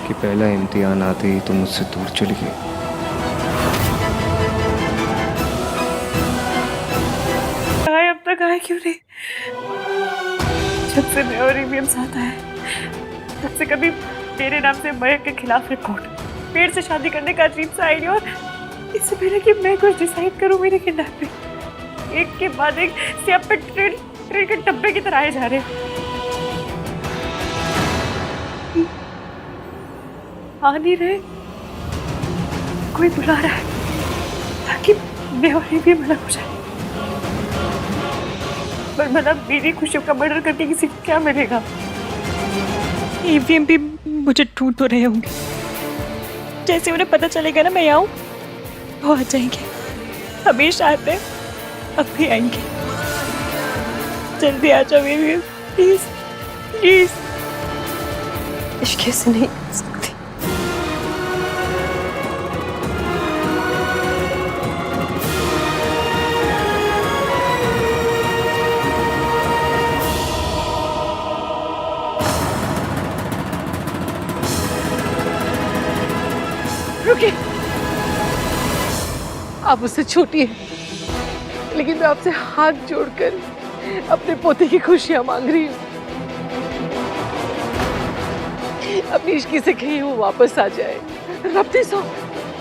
कि पहला इम्तिहान आते ही तुम मुझसे दूर चली गई। अब तक आए क्यों नहीं? जब से मैं और ईवीएम साथ आए, तब से कभी मेरे नाम से मयंक के खिलाफ रिपोर्ट, पेड़ से शादी करने का अजीब सा आइडिया, और इससे पहले कि मैं कुछ डिसाइड करूं, मेरे किडनैपिंग एक के बाद एक सियाप पे ट्रेन के डब्बे की तरह आए जा रहे हैं। आ नहीं रहे, कोई बुला रहा है ताकि मैं और ईवीएम अलग हो जाए। पर मतलब मेरी खुशियों का मर्डर करके किसी को क्या मिलेगा? ईवीएम भी मुझे ढूंढ तो रहे होंगे। जैसे उन्हें पता चलेगा ना मैं आऊं, वो आ जाएंगे। हमेशा आते हैं, अब भी आएंगे। जल्दी आ जाओ ईवीएम, प्लीज प्लीज। इश्क से नहीं कर सकती। रुकिए, आप मुझसे छोटी हैं, लेकिन मैं आपसे हाथ जोड़कर अपने पोते की खुशियां मांग रही हूँ। अपनी इश्की से कहीं वो वापस आ जाए। रब्ती सो,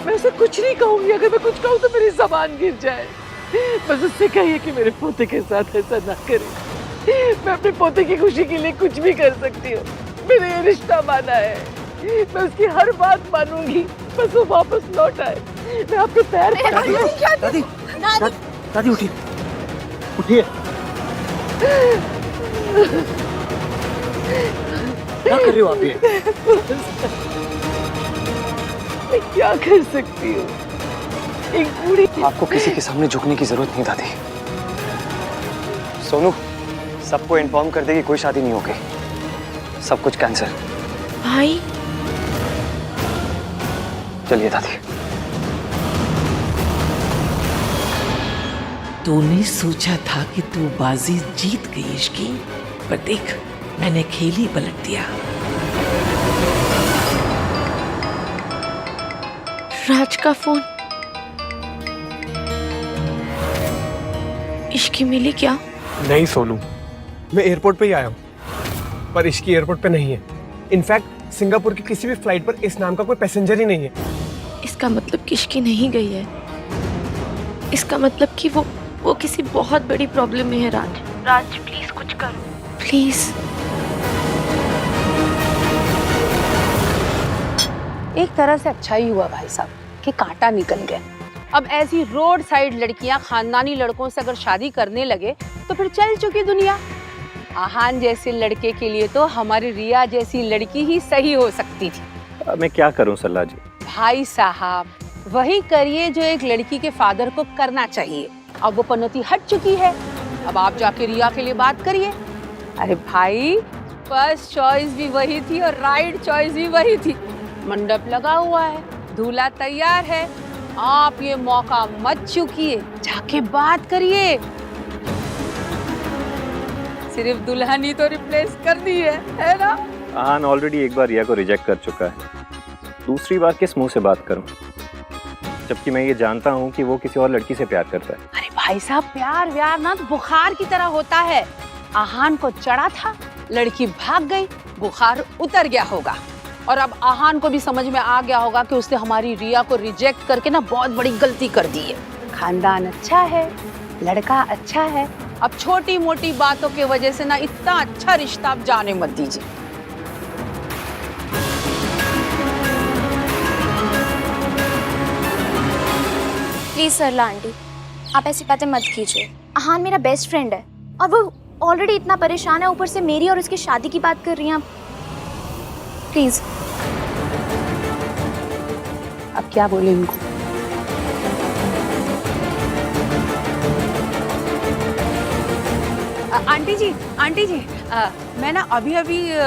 मैं उसे कुछ नहीं कहूंगी। अगर मैं कुछ कहूँ तो मेरी जबान गिर जाए। बस उससे कहिए कि मेरे पोते के साथ ऐसा ना करे। मैं अपने पोते की खुशी के लिए कुछ भी कर सकती हूँ। मैंने ये रिश्ता माना है, मैं उसकी हर बात मानूंगी, बस वो वापस लौट आए। मैं आपके पैर दादी दादी दादी उठिए उठिए। क्या कर रही हो आप ये? मैं क्या कर सकती हूँ? एक बूढ़ी। आपको किसी के सामने झुकने की जरूरत नहीं दादी। सोनू सबको इन्फॉर्म कर देगी कोई शादी नहीं होगी, सब कुछ कैंसिल। भाई चलिए दादी। तूने सोचा था कि तू बाजी जीत गई इश्की, पर देख मैंने खेल ही पलट दिया। राज का फोन। इश्की मिली क्या? नहीं सोनू, मैं एयरपोर्ट पे ही आया हूँ, पर इश्की एयरपोर्ट पे नहीं है। इनफैक्ट सिंगापुर की किसी भी फ्लाइट पर इस नाम का कोई पैसेंजर ही नहीं है। इसका मतलब कि इश्की नहीं गई है। इसका मतलब कि वो किसी बहुत बड़ी प्रॉब्लम में है। राज प्लीज कुछ करो प्लीज। एक तरह से अच्छा ही हुआ भाई साहब कि कांटा निकल गया। अब ऐसी रोड साइड लड़कियां खानदानी लड़कों से अगर शादी करने लगे तो फिर चल चुकी दुनिया। आहान जैसे लड़के के लिए तो हमारी रिया जैसी लड़की ही सही हो सकती थी। मैं क्या करूं सल्ला जी? भाई साहब वही करिए जो एक लड़की के फादर को करना चाहिए। अब वो पनौती हट चुकी है, अब आप जाके रिया के लिए बात करिए। अरे भाई फर्स्ट चॉइस भी वही थी और राइट चॉइस भी वही थी। मंडप लगा हुआ है, दूल्हा तैयार है, आप ये मौका मत चूकिए, जाके बात करिए। सिर्फ दुल्हन ही तो रिप्लेस कर दी है ना? आहान ऑलरेडी एक बार रिया को रिजेक्ट कर चुका है, दूसरी बार किस मुंह से बात करूं, जबकि मैं ये जानता हूं कि वो किसी और लड़की से प्यार करता है। अरे भाई साहब प्यार व्यार ना तो बुखार की तरह होता है। आहान को चढ़ा था, लड़की भाग गई, बुखार उतर गया होगा और अब आहान को भी समझ में आ गया होगा कि उसने हमारी रिया को रिजेक्ट करके ना बहुत बड़ी गलती कर दी है। खानदान अच्छा है, लड़का अच्छा है, अब छोटी मोटी बातों की वजह से ना इतना अच्छा रिश्ता आप जाने मत दीजिए। प्लीज सरला आंटी आप ऐसी बातें मत कीजिए। आहान मेरा बेस्ट फ्रेंड है और वो ऑलरेडी इतना परेशान है, ऊपर से मेरी और उसकी शादी की बात कर रही हैं आप। प्लीज। अब क्या बोले इनको? आंटी जी मैं ना अभी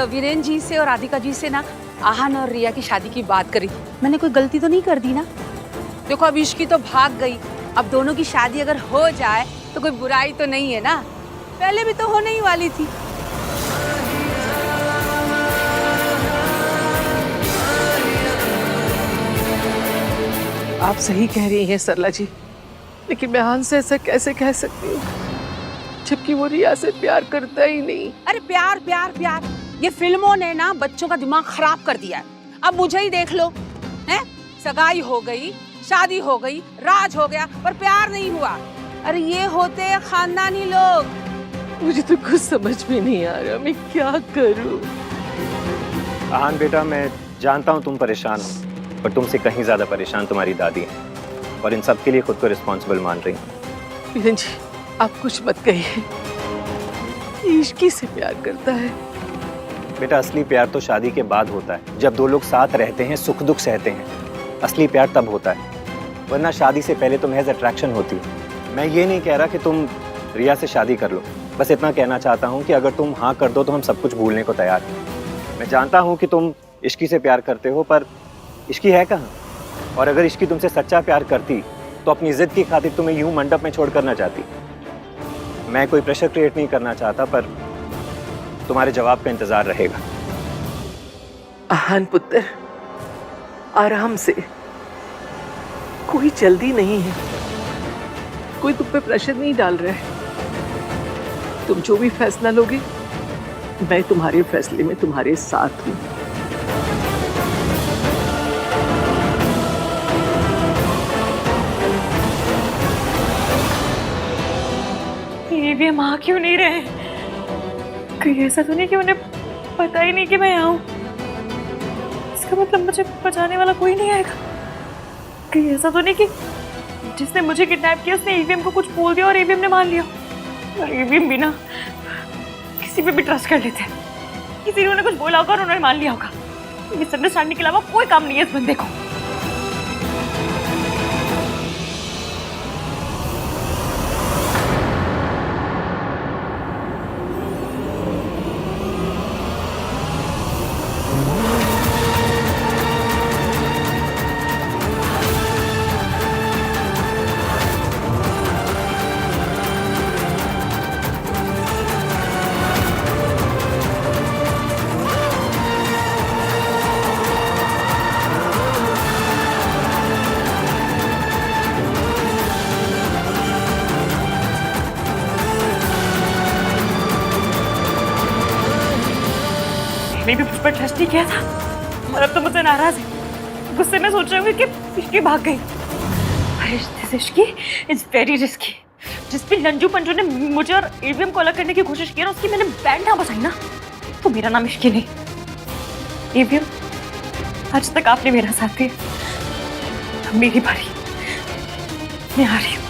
वीरेन जी से और राधिका जी से ना आहान और रिया की शादी की बात करी। मैंने कोई गलती तो नहीं कर दी ना? देखो अब इश्की तो भाग गई, अब दोनों की शादी अगर हो जाए तो कोई बुराई तो नहीं है ना? पहले भी तो होने ही वाली थी। आप सही कह रही हैं सरला जी, लेकिन मैं आहान से ऐसा कैसे कह सकती हूँ जबकि वो रिया से प्यार करता ही नहीं। अरे प्यार प्यार प्यार, ये फिल्मों ने ना बच्चों का दिमाग खराब कर दिया है। अब मुझे ही देख लो, हैं? सगाई हो गई, शादी हो गई, राज हो गया, पर प्यार नहीं हुआ। अरे ये होते हैं खानदानी लोग। मुझे तो कुछ समझ में नहीं आ रहा, मैं क्या करूं? आहान बेटा, मैं जानता हूं तुम परेशान हो, पर तुमसे कहीं ज्यादा परेशान तुम्हारी दादी है और इन सब के लिए खुद को रिस्पॉन्सिबल मान रही हूँ। वीरेन जी आप कुछ मत कहिए, इश्की से प्यार करता है। बेटा असली प्यार तो शादी के बाद होता है, जब दो लोग साथ रहते हैं, सुख दुख सहते हैं। असली प्यार तब होता है, वरना शादी से पहले तो महज अट्रैक्शन होती है। मैं ये नहीं कह रहा कि तुम रिया से शादी कर लो, बस इतना कहना चाहता हूँ कि अगर तुम हाँ कर दो तो हम सब कुछ भूलने को तैयार हैं। मैं जानता हूँ कि तुम इश्की से प्यार करते हो, पर इश्की है कहाँ? और अगर इश्की तुमसे सच्चा प्यार करती तो अपनी जिद की खातिर तुम्हें यूं मंडप में छोड़ कर ना जाती। मैं कोई प्रेशर क्रिएट नहीं करना चाहता, पर तुम्हारे जवाब का इंतजार रहेगा। आहान पुत्र, आराम से, कोई जल्दी नहीं है, कोई तुम पे प्रेशर नहीं डाल रहा है। तुम जो भी फैसला लोगे मैं तुम्हारे फैसले में तुम्हारे साथ हूं। आ क्यों नहीं रहे? कहीं ऐसा तो नहीं कि उन्हें पता ही नहीं कि मैं यहाँ हूँ? इसका मतलब मुझे बचाने वाला कोई नहीं आएगा? कहीं ऐसा तो नहीं कि जिसने मुझे किडनैप किया उसने ईवीएम को कुछ बोल दिया और ईवीएम ने मान लिया? और ईवीएम भी ना किसी पे भी ट्रस्ट कर लेते हैं। किसी ने उन्हें कुछ बोला होगा और उन्होंने मान लिया होगा। मिसअंडरस्टैंडिंग के अलावा कोई काम नहीं है इस बंदे को। मैं भी मुझ पर ट्रस्ट नहीं किया था और अब तो मुझसे नाराज है। गुस्से में सोच रही हूँ कि इश्की भाग गई। Ishki is very risky. जिस भी लंजू पंजू ने मुझे और ईवीएम को अलग करने की कोशिश की ना, उसकी मैंने बैंड ना बजाई ना, तो मेरा नाम इश्की नहीं। ईवीएम, आज तक आपने मेरा साथ दिया, मेरी बारी, मैं आ रही हूँ।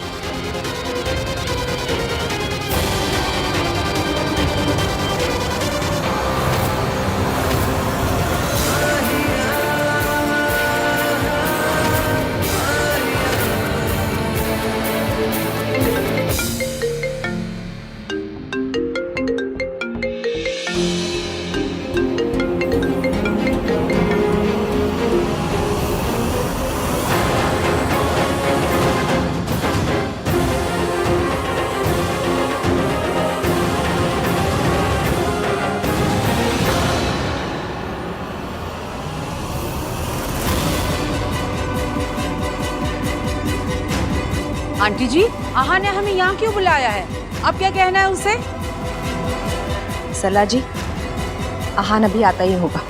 आंटी जी, आहा ने हमें यहाँ क्यों बुलाया है? अब क्या कहना है उसे? सरला जी, आहान अभी आता ही होगा।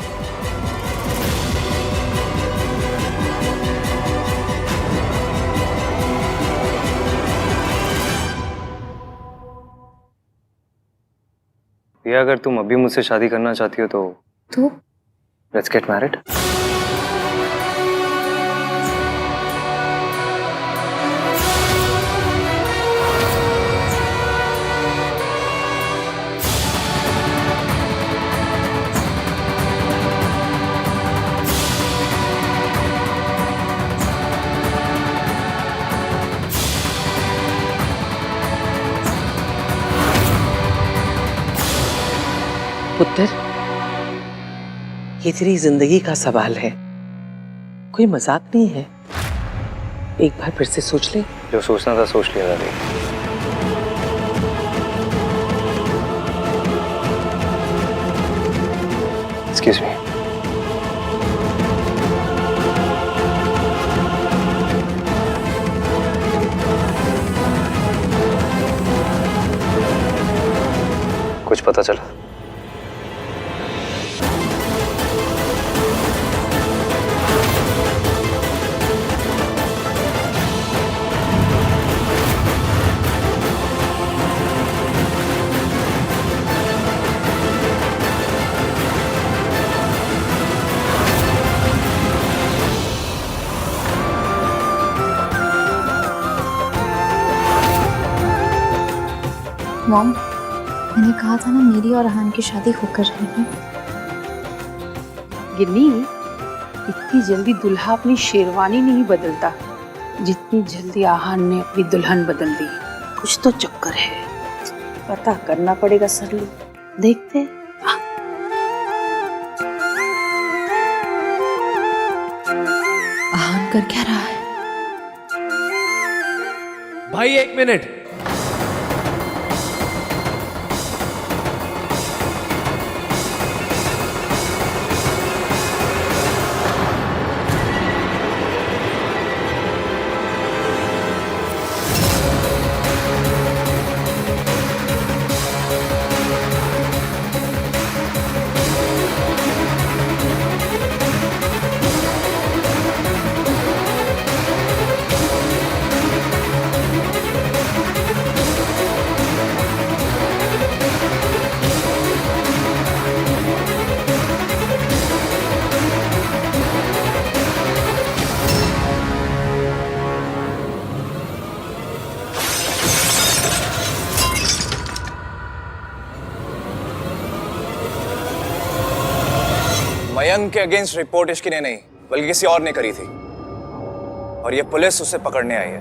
या अगर तुम अभी मुझसे शादी करना चाहती हो तो लेट्स गेट मैरिड। पुत्र, ये तेरी जिंदगी का सवाल है, कोई मजाक नहीं है। एक बार फिर से सोच ले। जो सोचना था सोच लिया दादी। Excuse me. कुछ पता चला? मॉम, मैंने कहा था ना मेरी और आहान की शादी होकर रहेगी। गिन्नी, इतनी जल्दी दुल्हा अपनी शेरवानी नहीं बदलता जितनी जल्दी आहान ने अपनी दुल्हन बदल दी। कुछ तो चक्कर है, पता करना पड़ेगा सरलू। देखते हैं। आहान कर क्या रहा है? भाई 1 मिनट। मयंक के अगेंस्ट रिपोर्ट इश्की ने नहीं बल्कि किसी और ने करी थी, और ये पुलिस उसे पकड़ने आई है।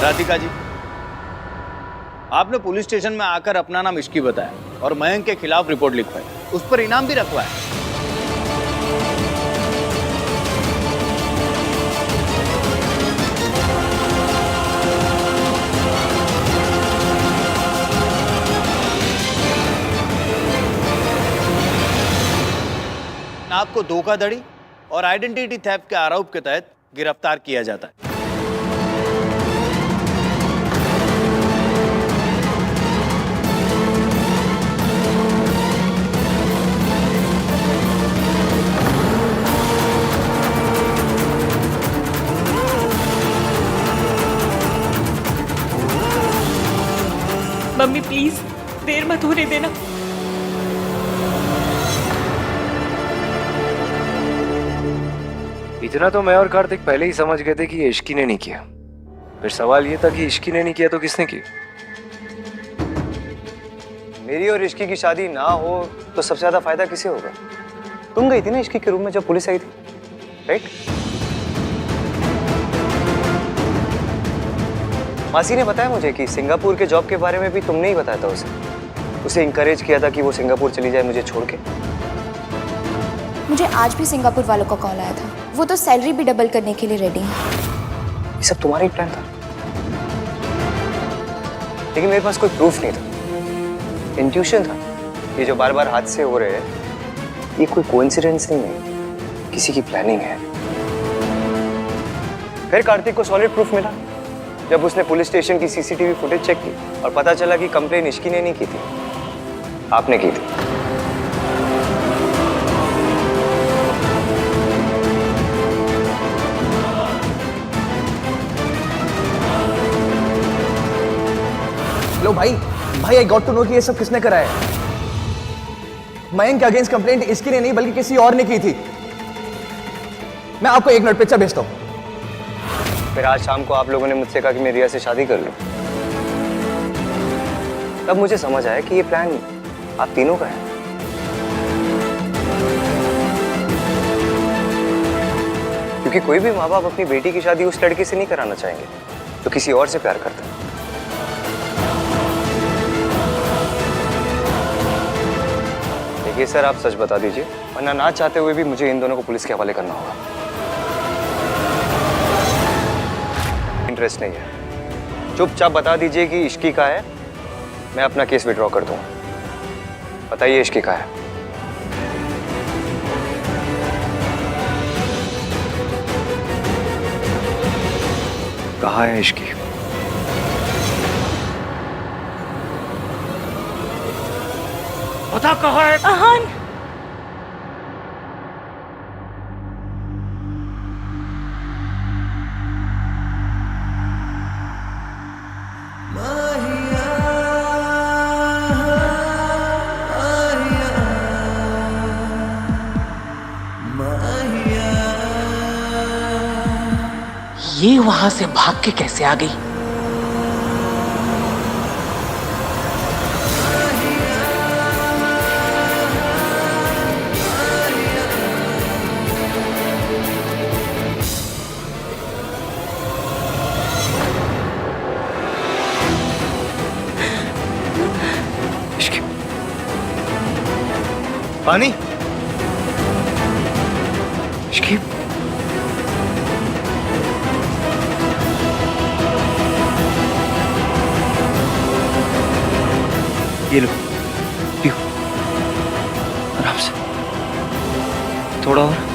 राधिका जी, आपने पुलिस स्टेशन में आकर अपना नाम इश्की बताया और मयंक के खिलाफ रिपोर्ट लिखवाई, उस पर इनाम भी रखवाया। आपको धोखाधड़ी और आइडेंटिटी थेफ्ट के आरोप के तहत गिरफ्तार किया जाता है। मम्मी प्लीज देर मत होने देना। इतना तो मैं और कार्तिक पहले ही समझ गए थे कि ये इश्की ने नहीं किया। फिर सवाल ये था कि इश्की ने नहीं किया तो किसने की? मेरी और इश्की की शादी ना हो तो सबसे ज्यादा फायदा किसे होगा? तुम गई थी ना इश्की के रूम में जब पुलिस आई थी, राइट? मासी ने बताया मुझे कि सिंगापुर के जॉब के बारे में भी तुमने ही बताया था उसे इंकरेज किया था कि वो सिंगापुर चली जाए मुझे छोड़ के। मुझे आज भी सिंगापुर वालों का कॉल आया था, वो तो सैलरी भी डबल करने के लिए रेडी हैं। ये सब तुम्हारा ही प्लान था, लेकिन मेरे पास कोई प्रूफ नहीं था, इंट्यूशन था। ये जो बार बार हादसे हो रहे हैं ये कोई कोइंसिडेंस नहीं है, किसी की प्लानिंग है। फिर कार्तिक को सॉलिड प्रूफ मिला जब उसने पुलिस स्टेशन की सीसीटीवी फुटेज चेक की और पता चला कि कंप्लेन इश्की ने नहीं की थी, आपने की थी। लो भाई आई गॉट टू नो कि ये सब किसने करा है। मयंक के अगेंस्ट कंप्लेंट इश्की ने नहीं बल्कि किसी और ने की थी। मैं आपको 1 मिनट पिक्चर भेजता हूं। फिर आज शाम को आप लोगों ने मुझसे कहा कि मैं रिया से शादी कर लूं, तब मुझे समझ आया कि ये प्लान आप तीनों का है। क्योंकि कोई भी माँ बाप अपनी बेटी की शादी उस लड़के से नहीं कराना चाहेंगे जो किसी और से प्यार करता है। देखिए सर, आप सच बता दीजिए, वरना ना चाहते हुए भी मुझे इन दोनों को पुलिस के हवाले करना होगा। इंटरेस्ट नहीं है, चुपचाप बता दीजिए कि इश्की का है, मैं अपना केस विड्रॉ कर दूंगा। बताइए इश्की का है। कहाँ है इश्की? पता कहाँ है? आहान, ये वहां से भाग के कैसे आ गई? पानी? इश्की? ये लो, पियो आराम से, थोड़ा और।